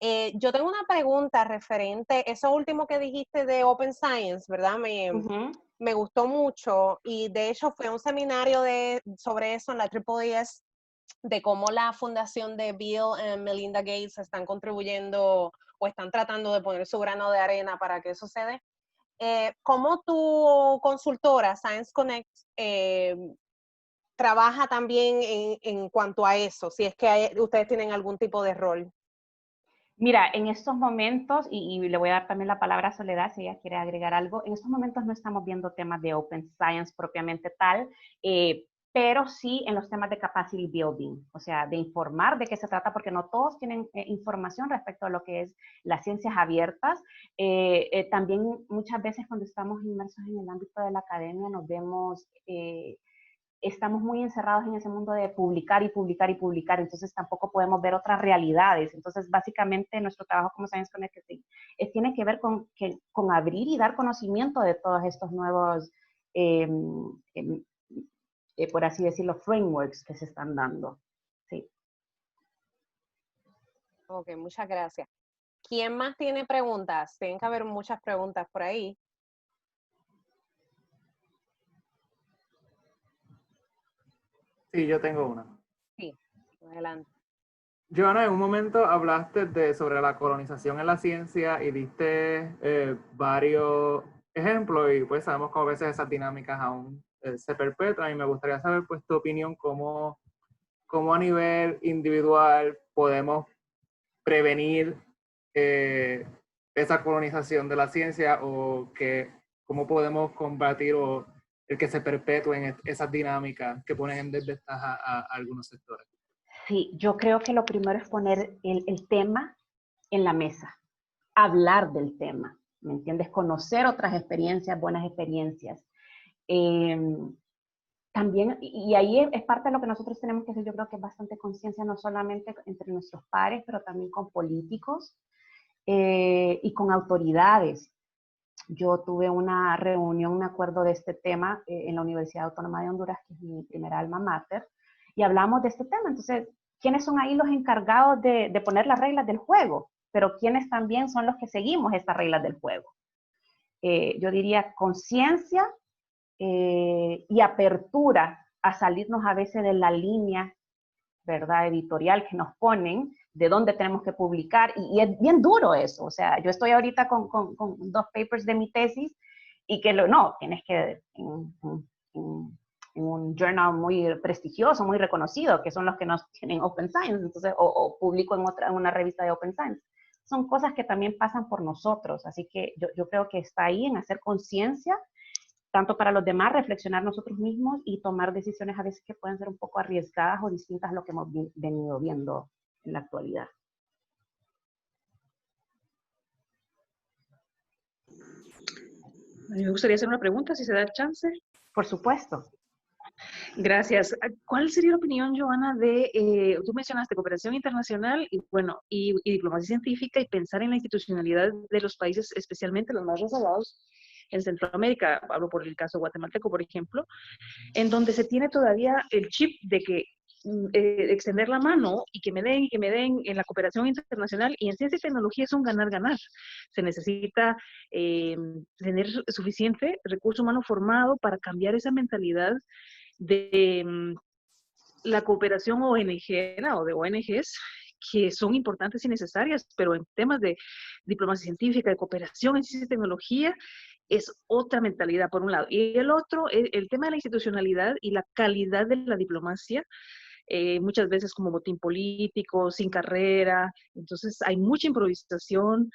Yo tengo una pregunta referente, eso último que dijiste de Open Science, ¿verdad? Me gustó mucho, y de hecho fue un seminario sobre eso en la IIES, de cómo la fundación de Bill y Melinda Gates están contribuyendo o están tratando de poner su grano de arena para que eso se dé. ¿Cómo tu consultora, Science Connect, trabaja también en cuanto a eso? Si es que ustedes tienen algún tipo de rol. Mira, en estos momentos, y le voy a dar también la palabra a Soledad si ella quiere agregar algo, en estos momentos no estamos viendo temas de Open Science propiamente tal, pero sí en los temas de capacity building, o sea, de informar de qué se trata, porque no todos tienen información respecto a lo que es las ciencias abiertas. También muchas veces cuando estamos inmersos en el ámbito de la academia nos vemos... estamos muy encerrados en ese mundo de publicar y publicar y publicar, entonces tampoco podemos ver otras realidades. Entonces, básicamente, nuestro trabajo como Science Connect tiene que ver con abrir y dar conocimiento de todos estos nuevos, por así decirlo, frameworks que se están dando. Sí. Ok, muchas gracias. ¿Quién más tiene preguntas? Tienen que haber muchas preguntas por ahí. Sí, yo tengo una. Sí, adelante. Joana, en un momento hablaste sobre la colonización en la ciencia y diste varios ejemplos, y pues sabemos cómo a veces esas dinámicas aún se perpetúan, y me gustaría saber pues tu opinión, cómo a nivel individual podemos prevenir esa colonización de la ciencia, o cómo podemos combatir el que se perpetúen esas dinámicas que ponen en desventaja a algunos sectores. Sí, yo creo que lo primero es poner el tema en la mesa, hablar del tema, ¿me entiendes? Conocer otras experiencias, buenas experiencias. También, y ahí es parte de lo que nosotros tenemos que hacer, yo creo que es bastante conciencia, no solamente entre nuestros pares, pero también con políticos y con autoridades. Yo tuve una reunión, me acuerdo de este tema, en la Universidad Autónoma de Honduras, que es mi primera alma mater, y hablamos de este tema. Entonces, ¿quiénes son ahí los encargados de poner las reglas del juego? Pero ¿quiénes también son los que seguimos estas reglas del juego? Yo diría conciencia y apertura a salirnos a veces de la línea, ¿verdad?, editorial que nos ponen, de dónde tenemos que publicar, y es bien duro eso. O sea, yo estoy ahorita con 2 papers de mi tesis, y que no, tienes que, en un journal muy prestigioso, muy reconocido, que son los que nos tienen Open Science, entonces, o publico en una revista de Open Science. Son cosas que también pasan por nosotros, así que yo creo que está ahí en hacer conciencia, tanto para los demás, reflexionar nosotros mismos y tomar decisiones a veces que pueden ser un poco arriesgadas o distintas a lo que hemos venido viendo en la actualidad. A mí me gustaría hacer una pregunta, si se da el chance. Por supuesto. Gracias. ¿Cuál sería la opinión, Joana, de, tú mencionaste cooperación internacional y, bueno, y diplomacia científica, y pensar en la institucionalidad de los países, especialmente los más rezagados en Centroamérica? Hablo por el caso guatemalteco, por ejemplo, en donde se tiene todavía el chip de que extender la mano y que me den en la cooperación internacional, y en ciencia y tecnología es un ganar-ganar. Se necesita tener suficiente recurso humano formado para cambiar esa mentalidad de la cooperación ONG o de ONGs, que son importantes y necesarias, pero en temas de diplomacia científica, de cooperación en ciencia y tecnología, es otra mentalidad por un lado. Y el otro, el tema de la institucionalidad y la calidad de la diplomacia, muchas veces como botín político, sin carrera. Entonces hay mucha improvisación,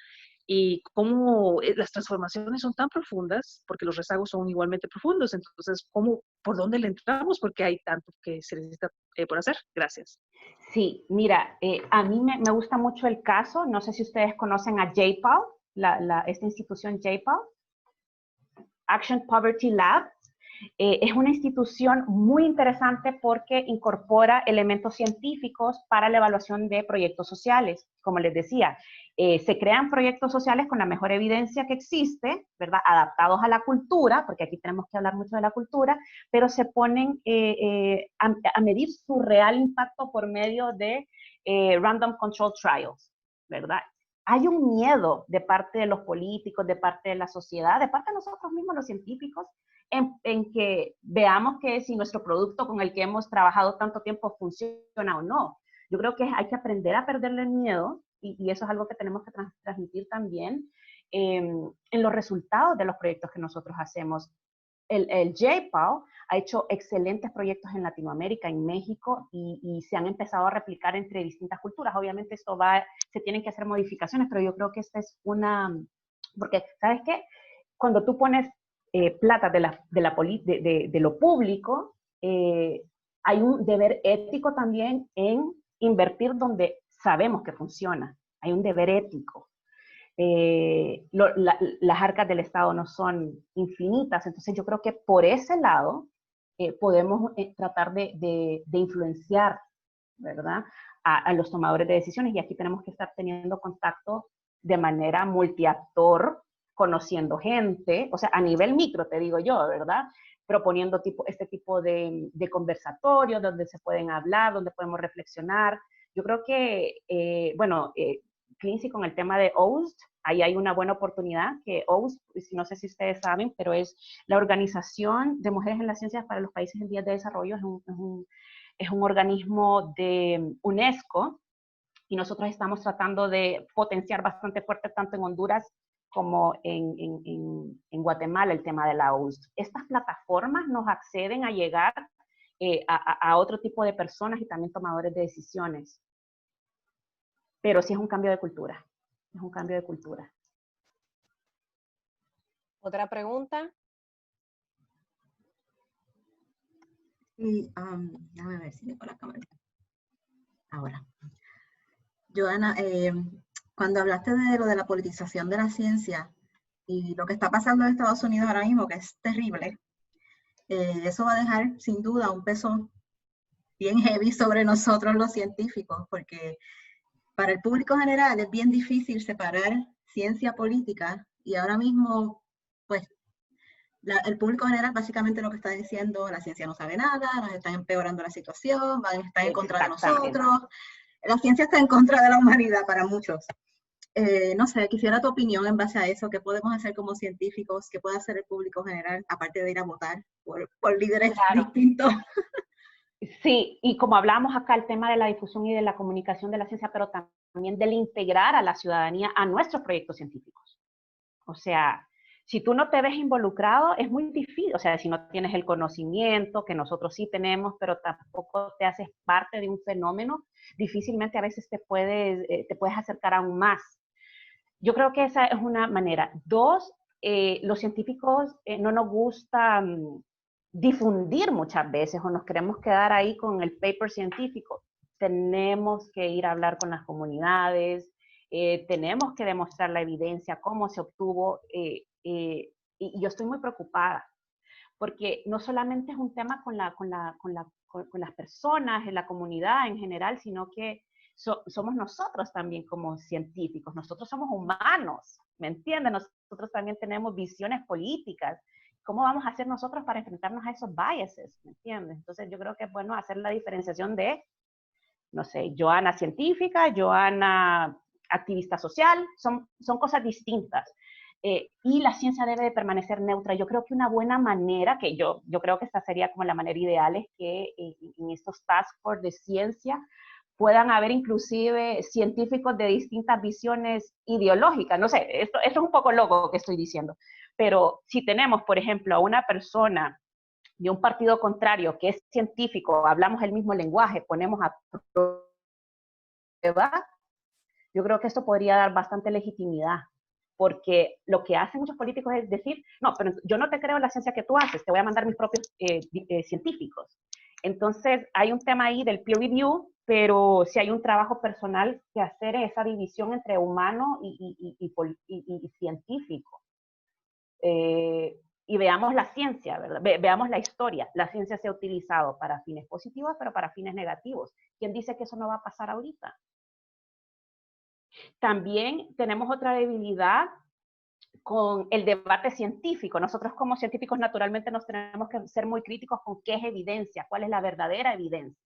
y cómo las transformaciones son tan profundas, porque los rezagos son igualmente profundos. Entonces, ¿por dónde le entramos? Porque hay tanto que se necesita por hacer. Gracias. Sí, mira, a mí me gusta mucho el caso, no sé si ustedes conocen a JPAL, esta institución JPAL, Action Poverty Lab. Es una institución muy interesante porque incorpora elementos científicos para la evaluación de proyectos sociales. Como les decía, se crean proyectos sociales con la mejor evidencia que existe, ¿verdad?, adaptados a la cultura, porque aquí tenemos que hablar mucho de la cultura, pero se ponen a medir su real impacto por medio de random control trials, ¿verdad? Hay un miedo de parte de los políticos, de parte de la sociedad, de parte de nosotros mismos, los científicos, en que veamos que si nuestro producto con el que hemos trabajado tanto tiempo funciona o no. Yo creo que hay que aprender a perderle el miedo, y eso es algo que tenemos que transmitir también en los resultados de los proyectos que nosotros hacemos. El JPAL ha hecho excelentes proyectos en Latinoamérica, en México, y se han empezado a replicar entre distintas culturas. Obviamente se tienen que hacer modificaciones, pero yo creo que esta es porque, ¿sabes qué? Cuando tú pones plata de lo público, hay un deber ético también en invertir donde sabemos que funciona. Hay un deber ético. Las arcas del Estado no son infinitas, entonces yo creo que por ese lado podemos tratar de influenciar, ¿verdad?, a los tomadores de decisiones, y aquí tenemos que estar teniendo contacto de manera multiactor, conociendo gente, o sea, a nivel micro, te digo yo, ¿verdad?, proponiendo este tipo de conversatorios donde se pueden hablar, donde podemos reflexionar. Yo creo que, Clincy, con el tema de OUST, ahí hay una buena oportunidad, que OUST, no sé si ustedes saben, pero es la Organización de Mujeres en las Ciencias para los Países en Vías de Desarrollo, es un organismo de UNESCO, y nosotros estamos tratando de potenciar bastante fuerte, tanto en Honduras como en Guatemala, el tema de la OUST. Estas plataformas nos acceden a llegar a otro tipo de personas y también tomadores de decisiones. Pero sí es un cambio de cultura. Es un cambio de cultura. ¿Otra pregunta? Sí, déjame ver si tengo la cámara. Ahora. Joana, cuando hablaste de lo de la politización de la ciencia y lo que está pasando en Estados Unidos ahora mismo, que es terrible, eso va a dejar sin duda un peso bien heavy sobre nosotros los científicos, porque para el público general es bien difícil separar ciencia política, y ahora mismo el público general básicamente lo que está diciendo, la ciencia no sabe nada, nos están empeorando la situación, están en contra de nosotros. La ciencia está en contra de la humanidad para muchos. No sé, quisiera tu opinión en base a eso. ¿Qué podemos hacer como científicos? ¿Qué puede hacer el público general, aparte de ir a votar por líderes distintos? Sí, y como hablamos acá, el tema de la difusión y de la comunicación de la ciencia, pero también del integrar a la ciudadanía a nuestros proyectos científicos. O sea, si tú no te ves involucrado, es muy difícil. O sea, si no tienes el conocimiento, que nosotros sí tenemos, pero tampoco te haces parte de un fenómeno, difícilmente a veces te puedes acercar aún más. Yo creo que esa es una manera. Dos, los científicos no nos gusta difundir muchas veces o nos queremos quedar ahí con el paper científico. Tenemos que ir a hablar con las comunidades, tenemos que demostrar la evidencia, cómo se obtuvo, y yo estoy muy preocupada, porque no solamente es un tema con las personas, en la comunidad en general, sino que somos nosotros también como científicos, nosotros somos humanos, ¿me entienden? Nosotros también tenemos visiones políticas. ¿Cómo vamos a hacer nosotros para enfrentarnos a esos biases? ¿Me entiendes? Entonces yo creo que es bueno hacer la diferenciación de, no sé, Joana científica, Joana activista social, son cosas distintas. Y la ciencia debe de permanecer neutra. Yo creo que una buena manera, que yo creo que esta sería como la manera ideal, es que en estos task force de ciencia puedan haber inclusive científicos de distintas visiones ideológicas. No sé, esto es un poco loco que estoy diciendo, pero si tenemos, por ejemplo, a una persona de un partido contrario que es científico, hablamos el mismo lenguaje, ponemos a prueba, yo creo que esto podría dar bastante legitimidad, porque lo que hacen muchos políticos es decir, no, pero yo no te creo la ciencia que tú haces, te voy a mandar mis propios científicos. Entonces, hay un tema ahí del peer review, pero sí hay un trabajo personal que hacer esa división entre humano y científico. Y veamos la ciencia, ¿verdad? Veamos la historia. La ciencia se ha utilizado para fines positivos, pero para fines negativos. ¿Quién dice que eso no va a pasar ahorita? También tenemos otra debilidad con el debate científico. Nosotros como científicos naturalmente nos tenemos que ser muy críticos con qué es evidencia, cuál es la verdadera evidencia.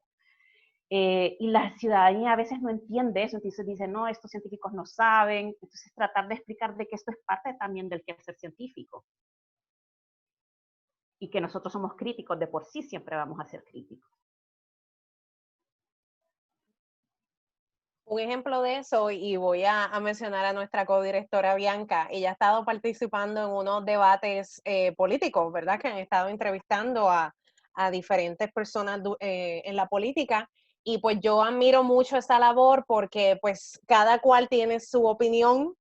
Y la ciudadanía a veces no entiende eso, entonces dice, no, estos científicos no saben. Entonces tratar de explicar de que esto es parte también del quehacer científico. Y que nosotros somos críticos, de por sí siempre vamos a ser críticos. Un ejemplo de eso, y voy a mencionar a nuestra codirectora Bianca, ella ha estado participando en unos debates políticos, ¿verdad? Que han estado entrevistando a diferentes personas en la política, y pues yo admiro mucho esa labor porque pues cada cual tiene su opinión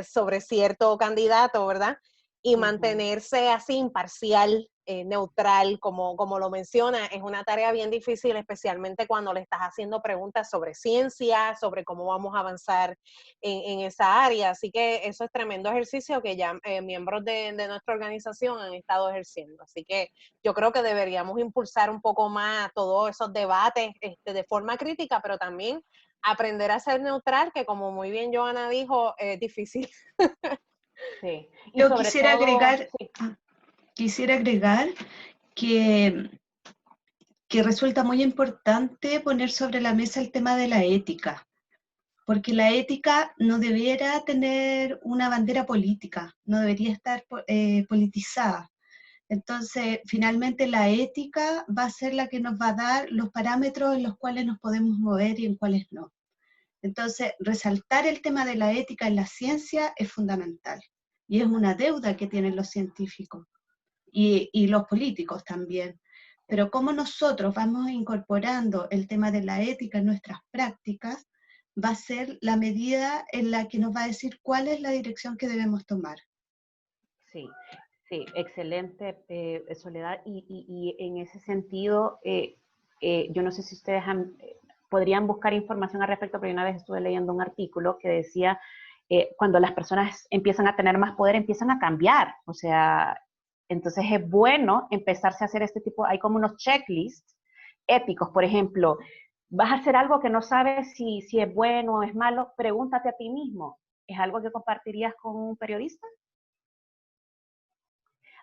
sobre cierto candidato, ¿verdad? Y mantenerse así imparcial, neutral, como lo menciona, es una tarea bien difícil, especialmente cuando le estás haciendo preguntas sobre ciencia, sobre cómo vamos a avanzar en esa área. Así que eso es tremendo ejercicio que ya miembros de nuestra organización han estado ejerciendo. Así que yo creo que deberíamos impulsar un poco más todos esos debates de forma crítica, pero también aprender a ser neutral, que como muy bien Joana dijo, es difícil. Sí. Y Yo sobre quisiera todo, agregar, sí. quisiera agregar que resulta muy importante poner sobre la mesa el tema de la ética, porque la ética no debiera tener una bandera política, no debería estar politizada. Entonces, finalmente la ética va a ser la que nos va a dar los parámetros en los cuales nos podemos mover y en cuáles no. Entonces, resaltar el tema de la ética en la ciencia es fundamental, y es una deuda que tienen los científicos y los políticos también. Pero cómo nosotros vamos incorporando el tema de la ética en nuestras prácticas va a ser la medida en la que nos va a decir cuál es la dirección que debemos tomar. Sí, sí, excelente, Soledad. Y en ese sentido, yo no sé si ustedes podrían buscar información al respecto, pero una vez estuve leyendo un artículo que decía, cuando las personas empiezan a tener más poder, empiezan a cambiar. O sea, entonces es bueno empezarse a hacer este tipo, hay como unos checklists éticos, por ejemplo, vas a hacer algo que no sabes si es bueno o es malo, pregúntate a ti mismo, ¿es algo que compartirías con un periodista?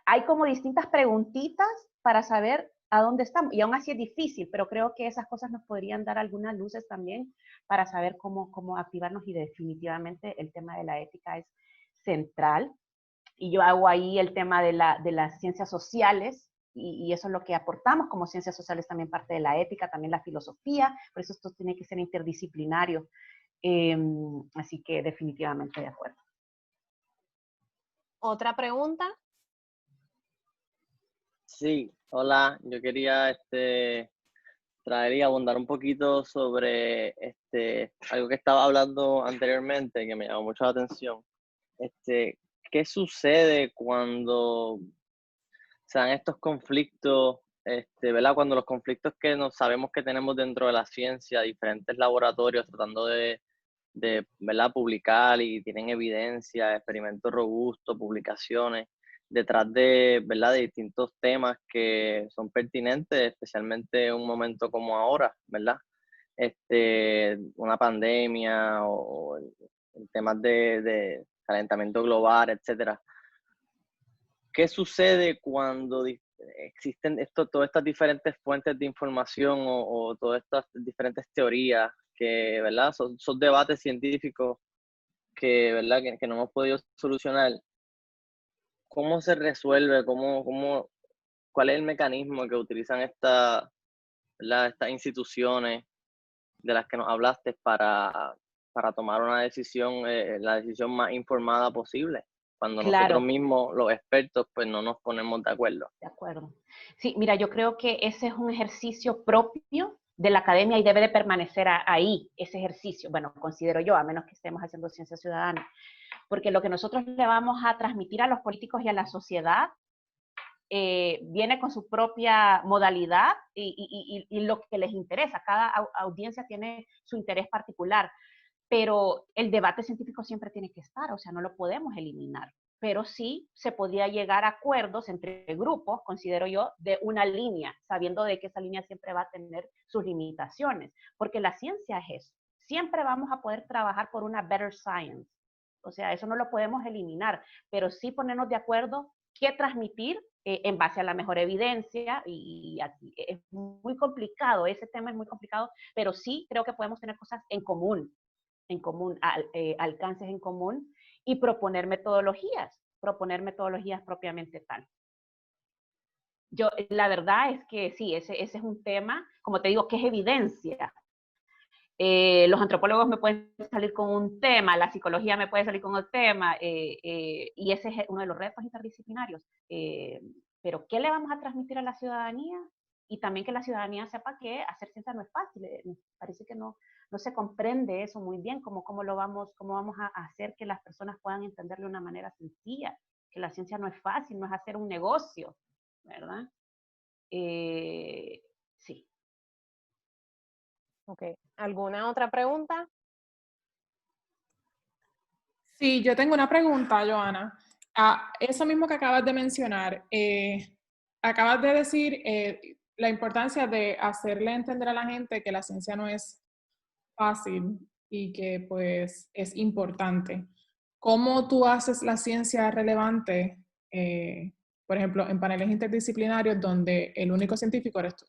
hay como distintas preguntitas para saber a dónde estamos. Y aún así es difícil, pero creo que esas cosas nos podrían dar algunas luces también para saber cómo activarnos, y definitivamente el tema de la ética es central. Y yo hago ahí el tema de las ciencias sociales, y eso es lo que aportamos como ciencias sociales, también parte de la ética, también la filosofía, por eso esto tiene que ser interdisciplinario. Así que definitivamente de acuerdo. ¿Otra pregunta? Sí, hola, yo quería traer y abundar un poquito sobre algo que estaba hablando anteriormente que me llamó mucho la atención. ¿Qué sucede cuando se dan estos conflictos, ¿verdad? Cuando los conflictos que sabemos que tenemos dentro de la ciencia, diferentes laboratorios tratando de ¿verdad? Publicar y tienen evidencia, experimentos robustos, publicaciones, detrás de, ¿verdad? De distintos temas que son pertinentes, especialmente en un momento como ahora, ¿verdad? Una pandemia o el temas de calentamiento global, etcétera. ¿Qué sucede cuando existen todas estas diferentes fuentes de información o todas estas diferentes teorías que, ¿verdad? Son debates científicos que, ¿verdad? Que no hemos podido solucionar? ¿Cómo se resuelve? ¿Cuál es el mecanismo que utilizan estas instituciones de las que nos hablaste para tomar una decisión, la decisión más informada posible? Cuando nosotros mismos, los expertos, pues no nos ponemos de acuerdo. De acuerdo. Sí, mira, yo creo que ese es un ejercicio propio de la academia y debe de permanecer ahí, ese ejercicio. Bueno, considero yo, a menos que estemos haciendo ciencia ciudadana. Porque lo que nosotros le vamos a transmitir a los políticos y a la sociedad viene con su propia modalidad y lo que les interesa. Cada audiencia tiene su interés particular. Pero el debate científico siempre tiene que estar, o sea, no lo podemos eliminar. Pero sí se podía llegar a acuerdos entre grupos, considero yo, de una línea, sabiendo de que esa línea siempre va a tener sus limitaciones, porque la ciencia es eso. Siempre vamos a poder trabajar por una better science. O sea, eso no lo podemos eliminar, pero sí ponernos de acuerdo qué transmitir en base a la mejor evidencia, y es muy complicado, ese tema es muy complicado, pero sí creo que podemos tener cosas en común, alcances en común, y proponer metodologías propiamente tal. La verdad es que sí, ese es un tema, como te digo, que es evidencia. Los antropólogos me pueden salir con un tema, la psicología me puede salir con otro tema, y ese es uno de los retos interdisciplinarios. Pero ¿qué le vamos a transmitir a la ciudadanía? Y también que la ciudadanía sepa que hacer ciencia no es fácil. Me parece que no se comprende eso muy bien, cómo vamos a hacer que las personas puedan entenderlo de una manera sencilla, que la ciencia no es fácil, no es hacer un negocio, ¿verdad? Sí. Ok. ¿Alguna otra pregunta? Sí, yo tengo una pregunta, Joana. Eso mismo que acabas de mencionar, acabas de decir la importancia de hacerle entender a la gente que la ciencia no es fácil y que pues es importante. ¿Cómo tú haces la ciencia relevante, por ejemplo, en paneles interdisciplinarios donde el único científico eres tú?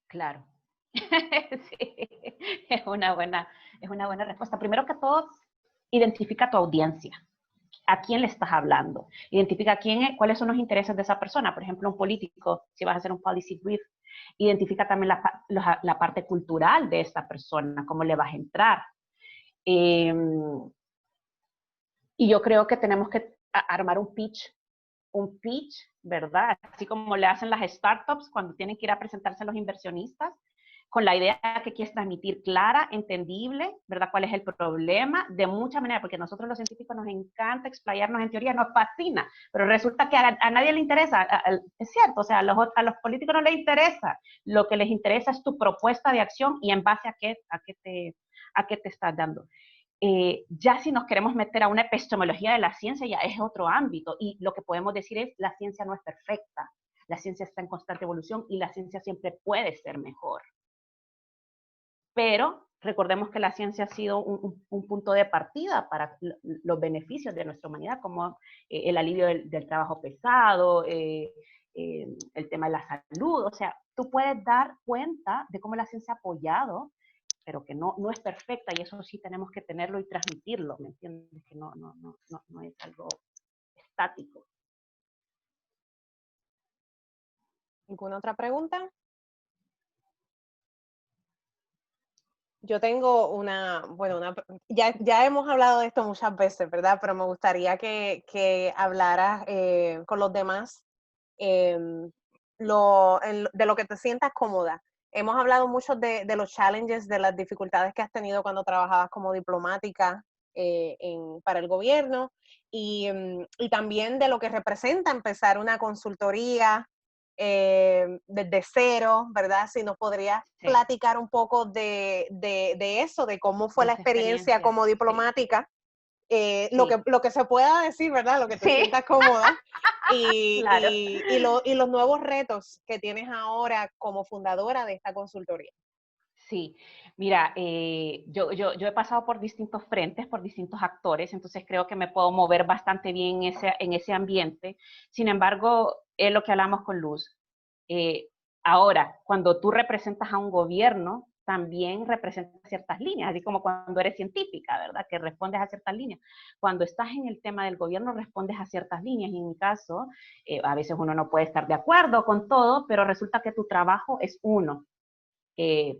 Claro. Sí, es una buena respuesta. Primero que todo, identifica tu audiencia. ¿A quién le estás hablando? Identifica cuáles son los intereses de esa persona. Por ejemplo, un político, si vas a hacer un policy brief, identifica también la parte cultural de esta persona, cómo le vas a entrar. Y yo creo que tenemos que armar un pitch, ¿verdad? Así como le hacen las startups cuando tienen que ir a presentarse a los inversionistas, con la idea que quieres transmitir clara, entendible, ¿verdad? ¿Cuál es el problema? De muchas maneras, porque a nosotros los científicos nos encanta explayarnos en teoría, nos fascina, pero resulta que a nadie le interesa, es cierto, o sea, a los políticos no les interesa, lo que les interesa es tu propuesta de acción y en base a qué te estás dando. Ya si nos queremos meter a una epistemología de la ciencia, ya es otro ámbito, y lo que podemos decir es, la ciencia no es perfecta, la ciencia está en constante evolución y la ciencia siempre puede ser mejor. Pero recordemos que la ciencia ha sido un punto de partida para los beneficios de nuestra humanidad, como el alivio del trabajo pesado, el tema de la salud. O sea, tú puedes dar cuenta de cómo la ciencia ha apoyado, pero que no es perfecta, y eso sí tenemos que tenerlo y transmitirlo, ¿me entiendes? Que no es algo estático. ¿Alguna otra pregunta? Yo tengo ya hemos hablado de esto muchas veces, ¿verdad? Pero me gustaría que hablaras con los demás de lo que te sientas cómoda. Hemos hablado mucho de los challenges, de las dificultades que has tenido cuando trabajabas como diplomática para el gobierno y también de lo que representa empezar una consultoría desde cero, ¿verdad? Si nos podrías platicar un poco de eso, de cómo fue la experiencia como diplomática, lo que se pueda decir, ¿verdad? Lo que te sientas cómoda Claro. y los nuevos retos que tienes ahora como fundadora de esta consultoría. Sí, mira, yo he pasado por distintos frentes, por distintos actores, entonces creo que me puedo mover bastante bien en ese ambiente. Sin embargo, es lo que hablamos con Luz. Ahora, cuando tú representas a un gobierno, también representas ciertas líneas, así como cuando eres científica, ¿verdad? Que respondes a ciertas líneas. Cuando estás en el tema del gobierno, respondes a ciertas líneas, y en mi caso, a veces uno no puede estar de acuerdo con todo, pero resulta que tu trabajo es uno.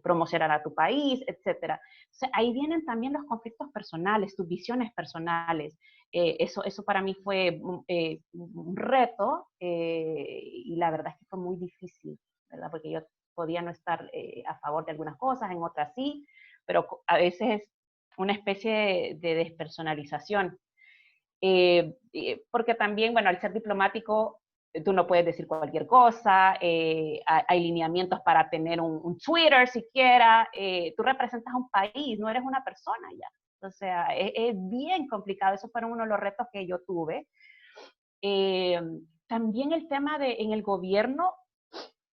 Promocionar a tu país, etcétera. O sea, ahí vienen también los conflictos personales, tus visiones personales. Eso para mí fue un reto y la verdad es que fue muy difícil, ¿verdad? Porque yo podía no estar a favor de algunas cosas, en otras sí, pero a veces es una especie de despersonalización. Porque también, bueno, al ser diplomático, tú no puedes decir cualquier cosa, hay lineamientos para tener un Twitter siquiera, tú representas a un país, no eres una persona ya. O sea, es bien complicado, esos fueron uno de los retos que yo tuve. También el tema en el gobierno,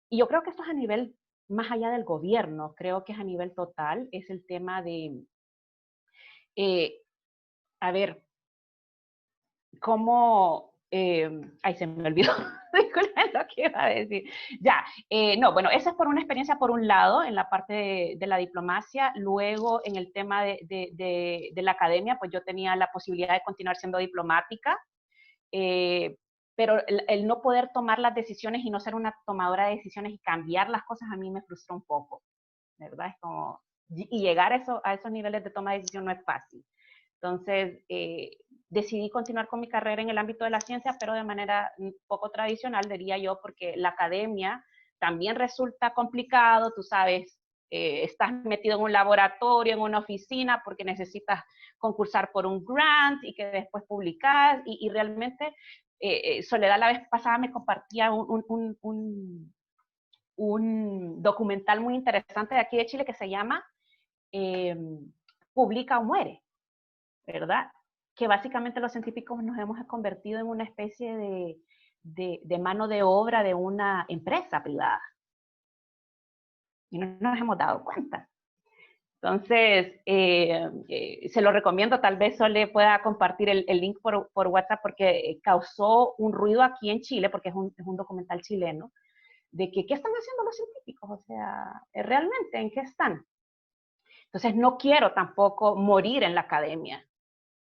y yo creo que esto es a nivel, más allá del gobierno, creo que es a nivel total, es el tema de, a ver, cómo, ay, se me olvidó lo que iba a decir. Ya, no, bueno, esa es por una experiencia por un lado, en la parte de la diplomacia. Luego, en el tema de la academia, pues yo tenía la posibilidad de continuar siendo diplomática, pero el no poder tomar las decisiones y no ser una tomadora de decisiones y cambiar las cosas a mí me frustró un poco, ¿verdad? Es como, y llegar a esos niveles de toma de decisión no es fácil. Entonces, decidí continuar con mi carrera en el ámbito de la ciencia, pero de manera poco tradicional, diría yo, porque la academia también resulta complicado, tú sabes, estás metido en un laboratorio, en una oficina, porque necesitas concursar por un grant y que después publicar, y realmente Soledad la vez pasada me compartía un documental muy interesante de aquí de Chile que se llama Publica o Muere, ¿verdad? Que básicamente los científicos nos hemos convertido en una especie de mano de obra de una empresa privada. Y no nos hemos dado cuenta. Entonces, se lo recomiendo, tal vez Sole pueda compartir el link por WhatsApp, porque causó un ruido aquí en Chile, porque es un documental chileno, de que qué están haciendo los científicos, o sea, realmente, ¿en qué están? Entonces, no quiero tampoco morir en la academia.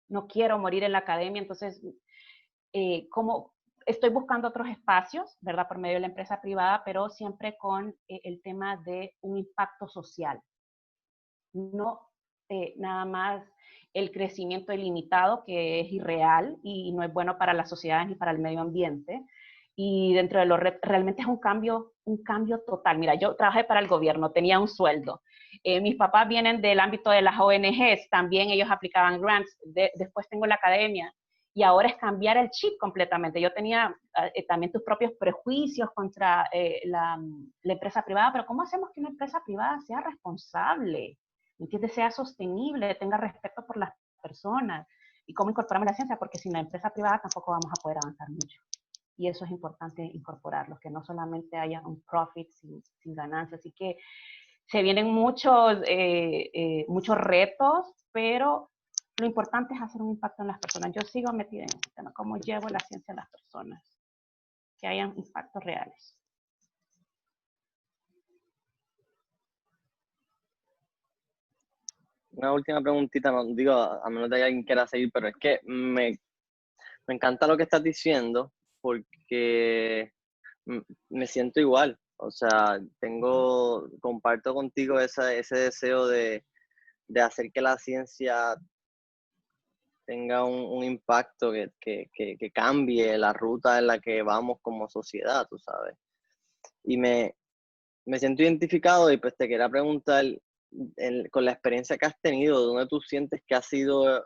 No quiero morir en la academia, entonces, como estoy buscando otros espacios, ¿verdad? Por medio de la empresa privada, pero siempre con el tema de un impacto social. No nada más el crecimiento ilimitado, que es irreal y no es bueno para las sociedades ni para el medio ambiente. Y dentro de realmente es un cambio total. Mira, yo trabajé para el gobierno, tenía un sueldo. Mis papás vienen del ámbito de las ONGs, también ellos aplicaban grants. Después tengo la academia. Y ahora es cambiar el chip completamente. Yo tenía también tus propios prejuicios contra la empresa privada, pero ¿cómo hacemos que una empresa privada sea responsable? Que sea sostenible, tenga respeto por las personas, y cómo incorporamos la ciencia, porque sin la empresa privada tampoco vamos a poder avanzar mucho. Y eso es importante incorporarlo, que no solamente haya un profit sin ganancia. Así que Se vienen muchos retos, pero lo importante es hacer un impacto en las personas. Yo sigo metida en este tema, cómo llevo la ciencia a las personas, que hayan impactos reales. Una última preguntita, no digo, a menos de que alguien quiera seguir, pero es que me encanta lo que estás diciendo, porque me siento igual. O sea, comparto contigo ese deseo de hacer que la ciencia tenga un impacto que cambie la ruta en la que vamos como sociedad, tú sabes. Y me siento identificado y pues te quería preguntar, con la experiencia que has tenido, ¿dónde tú sientes que ha sido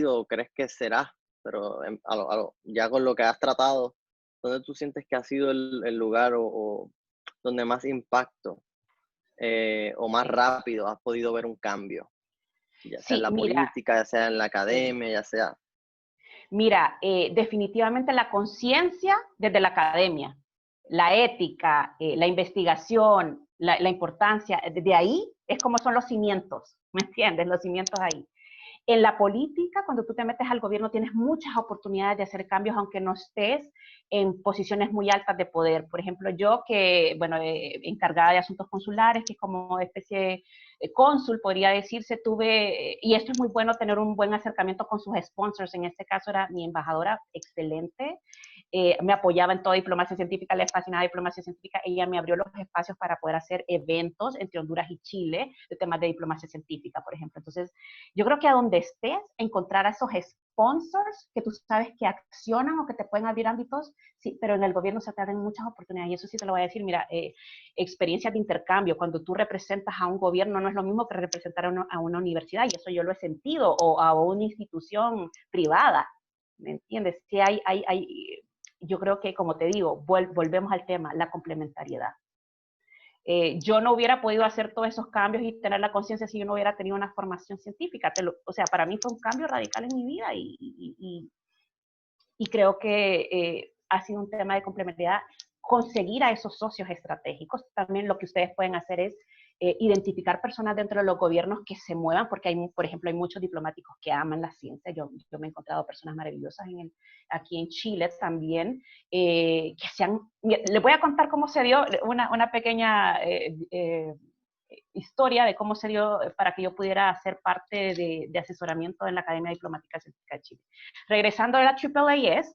o crees que será? Pero ya con lo que has tratado, ¿dónde tú sientes que ha sido el lugar o donde más impacto o más rápido has podido ver un cambio? Ya sea en la política, ya sea en la academia, ya sea... Mira, definitivamente la conciencia desde la academia, la ética, la investigación, la importancia, desde ahí es como son los cimientos, ¿me entiendes? Los cimientos ahí. En la política, cuando tú te metes al gobierno, tienes muchas oportunidades de hacer cambios, aunque no estés en posiciones muy altas de poder. Por ejemplo, yo que, bueno, encargada de asuntos consulares, que es como especie de cónsul, podría decirse, y esto es muy bueno, tener un buen acercamiento con sus sponsors. En este caso era mi embajadora, excelente. Me apoyaba en toda diplomacia científica, le fascinaba diplomacia científica. Ella me abrió los espacios para poder hacer eventos entre Honduras y Chile de temas de diplomacia científica, por ejemplo. Entonces, yo creo que a donde estés, encontrar a esos sponsors que tú sabes que accionan o que te pueden abrir ámbitos, sí, pero en el gobierno se te abren muchas oportunidades. Y eso sí te lo voy a decir, mira, experiencias de intercambio. Cuando tú representas a un gobierno, no es lo mismo que representar a una universidad, y eso yo lo he sentido, o a una institución privada. ¿Me entiendes? Sí, yo creo que, como te digo, volvemos al tema, la complementariedad. Yo no hubiera podido hacer todos esos cambios y tener la conciencia si yo no hubiera tenido una formación científica. O sea, para mí fue un cambio radical en mi vida y creo que ha sido un tema de complementariedad. Conseguir a esos socios estratégicos. También lo que ustedes pueden hacer es identificar personas dentro de los gobiernos que se muevan, porque por ejemplo, hay muchos diplomáticos que aman la ciencia. Yo me he encontrado personas maravillosas aquí en Chile también, que les voy a contar cómo se dio una pequeña historia de cómo se dio para que yo pudiera ser parte de asesoramiento en la Academia Diplomática Científica de Chile. Regresando a la AAAS,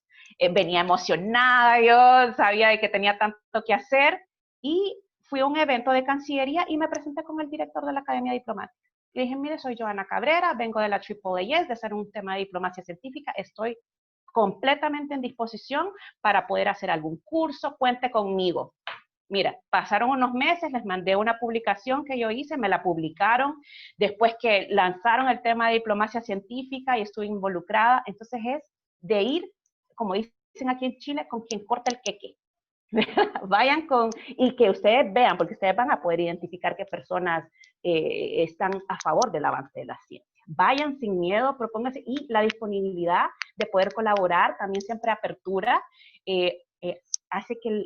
venía emocionada, yo sabía de que tenía tanto que hacer, y fui a un evento de Cancillería y me presenté con el director de la Academia Diplomática. Le dije, mire, soy Joana Cabrera, vengo de la AAAS, de hacer un tema de diplomacia científica, estoy completamente en disposición para poder hacer algún curso, cuente conmigo. Mira, pasaron unos meses, les mandé una publicación que yo hice, me la publicaron, después que lanzaron el tema de diplomacia científica y estuve involucrada. Entonces es de ir, como dicen aquí en Chile, con quien corta el queque. Vayan y que ustedes vean, porque ustedes van a poder identificar qué personas están a favor del avance de la ciencia. Vayan sin miedo, propónganse, y la disponibilidad de poder colaborar, también siempre apertura, hace que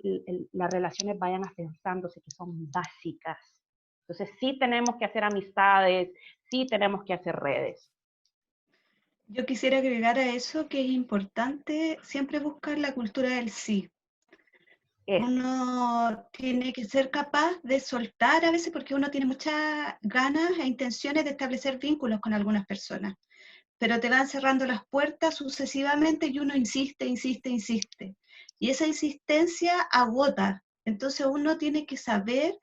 las relaciones vayan afianzándose, que son básicas. Entonces sí tenemos que hacer amistades, sí tenemos que hacer redes. Yo quisiera agregar a eso que es importante siempre buscar la cultura del sí. Uno tiene que ser capaz de soltar a veces, porque uno tiene muchas ganas e intenciones de establecer vínculos con algunas personas, pero te van cerrando las puertas sucesivamente y uno insiste. Y esa insistencia agota. Entonces uno tiene que saber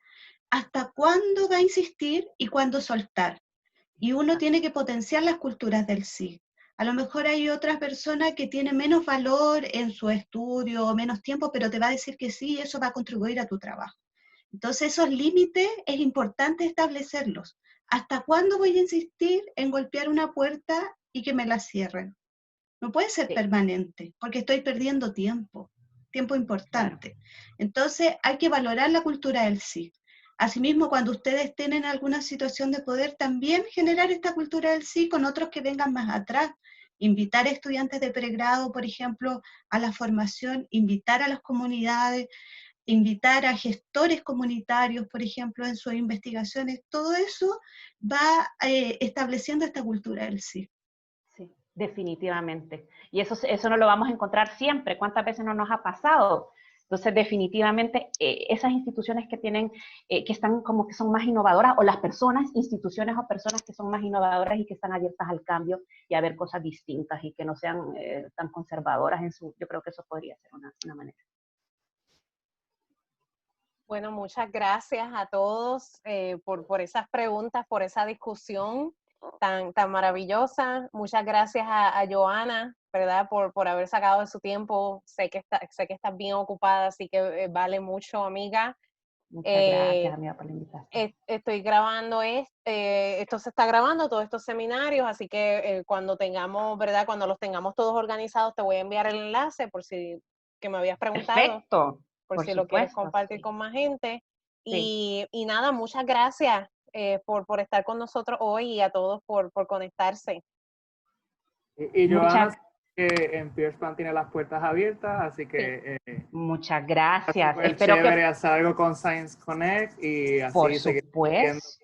hasta cuándo va a insistir y cuándo soltar. Y uno tiene que potenciar las culturas del sí. A lo mejor hay otra persona que tiene menos valor en su estudio o menos tiempo, pero te va a decir que sí, y eso va a contribuir a tu trabajo. Entonces esos límites es importante establecerlos. ¿Hasta cuándo voy a insistir en golpear una puerta y que me la cierren? No puede ser permanente, porque estoy perdiendo tiempo importante. Claro. Entonces hay que valorar la cultura del sí. Asimismo, cuando ustedes tienen alguna situación de poder, también generar esta cultura del sí con otros que vengan más atrás. Invitar a estudiantes de pregrado, por ejemplo, a la formación, invitar a las comunidades, invitar a gestores comunitarios, por ejemplo, en sus investigaciones, todo eso va estableciendo esta cultura del sí. Sí, definitivamente. Y eso no lo vamos a encontrar siempre. ¿Cuántas veces no nos ha pasado? Entonces, definitivamente, esas instituciones que tienen, que están como que son más innovadoras, o las personas, instituciones o personas que son más innovadoras y que están abiertas al cambio y a ver cosas distintas y que no sean tan conservadoras en su, yo creo que eso podría ser una manera. Bueno, muchas gracias a todos por esas preguntas, por esa discusión tan maravillosa. Muchas gracias a Johanna, ¿verdad? Por haber sacado de su tiempo. Sé que estás bien ocupada, así que vale mucho, amiga. Muchas gracias, amiga, por la invitación. Estoy grabando esto se está grabando, todos estos seminarios, así que cuando tengamos, ¿verdad? Cuando los tengamos todos organizados, te voy a enviar el enlace por si que me habías preguntado. Perfecto. Por si lo quieres compartir sí. con más gente. Sí. Y nada, muchas gracias por estar con nosotros hoy y a todos por conectarse. Y Johanna, que en Pearsplan tiene las puertas abiertas, así que... muchas gracias. Espero chévere hacer algo con Science Connect y así por seguir supuesto,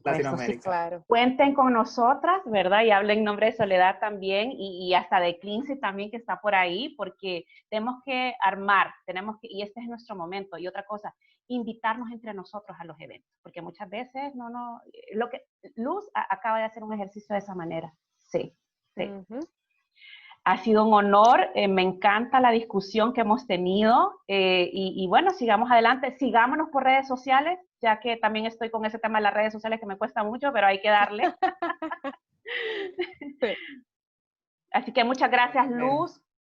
Latinoamérica. Sí, claro. Cuenten con nosotras, ¿verdad? Y hablen en nombre de Soledad también y hasta de Clincy también, que está por ahí, porque tenemos que armar, y este es nuestro momento. Y otra cosa, invitarnos entre nosotros a los eventos, porque muchas veces Luz acaba de hacer un ejercicio de esa manera. Sí, sí. Ha sido un honor, me encanta la discusión que hemos tenido y bueno, sigamos adelante, sigámonos por redes sociales, ya que también estoy con ese tema de las redes sociales que me cuesta mucho, pero hay que darle. Sí. Así que muchas gracias, Luz,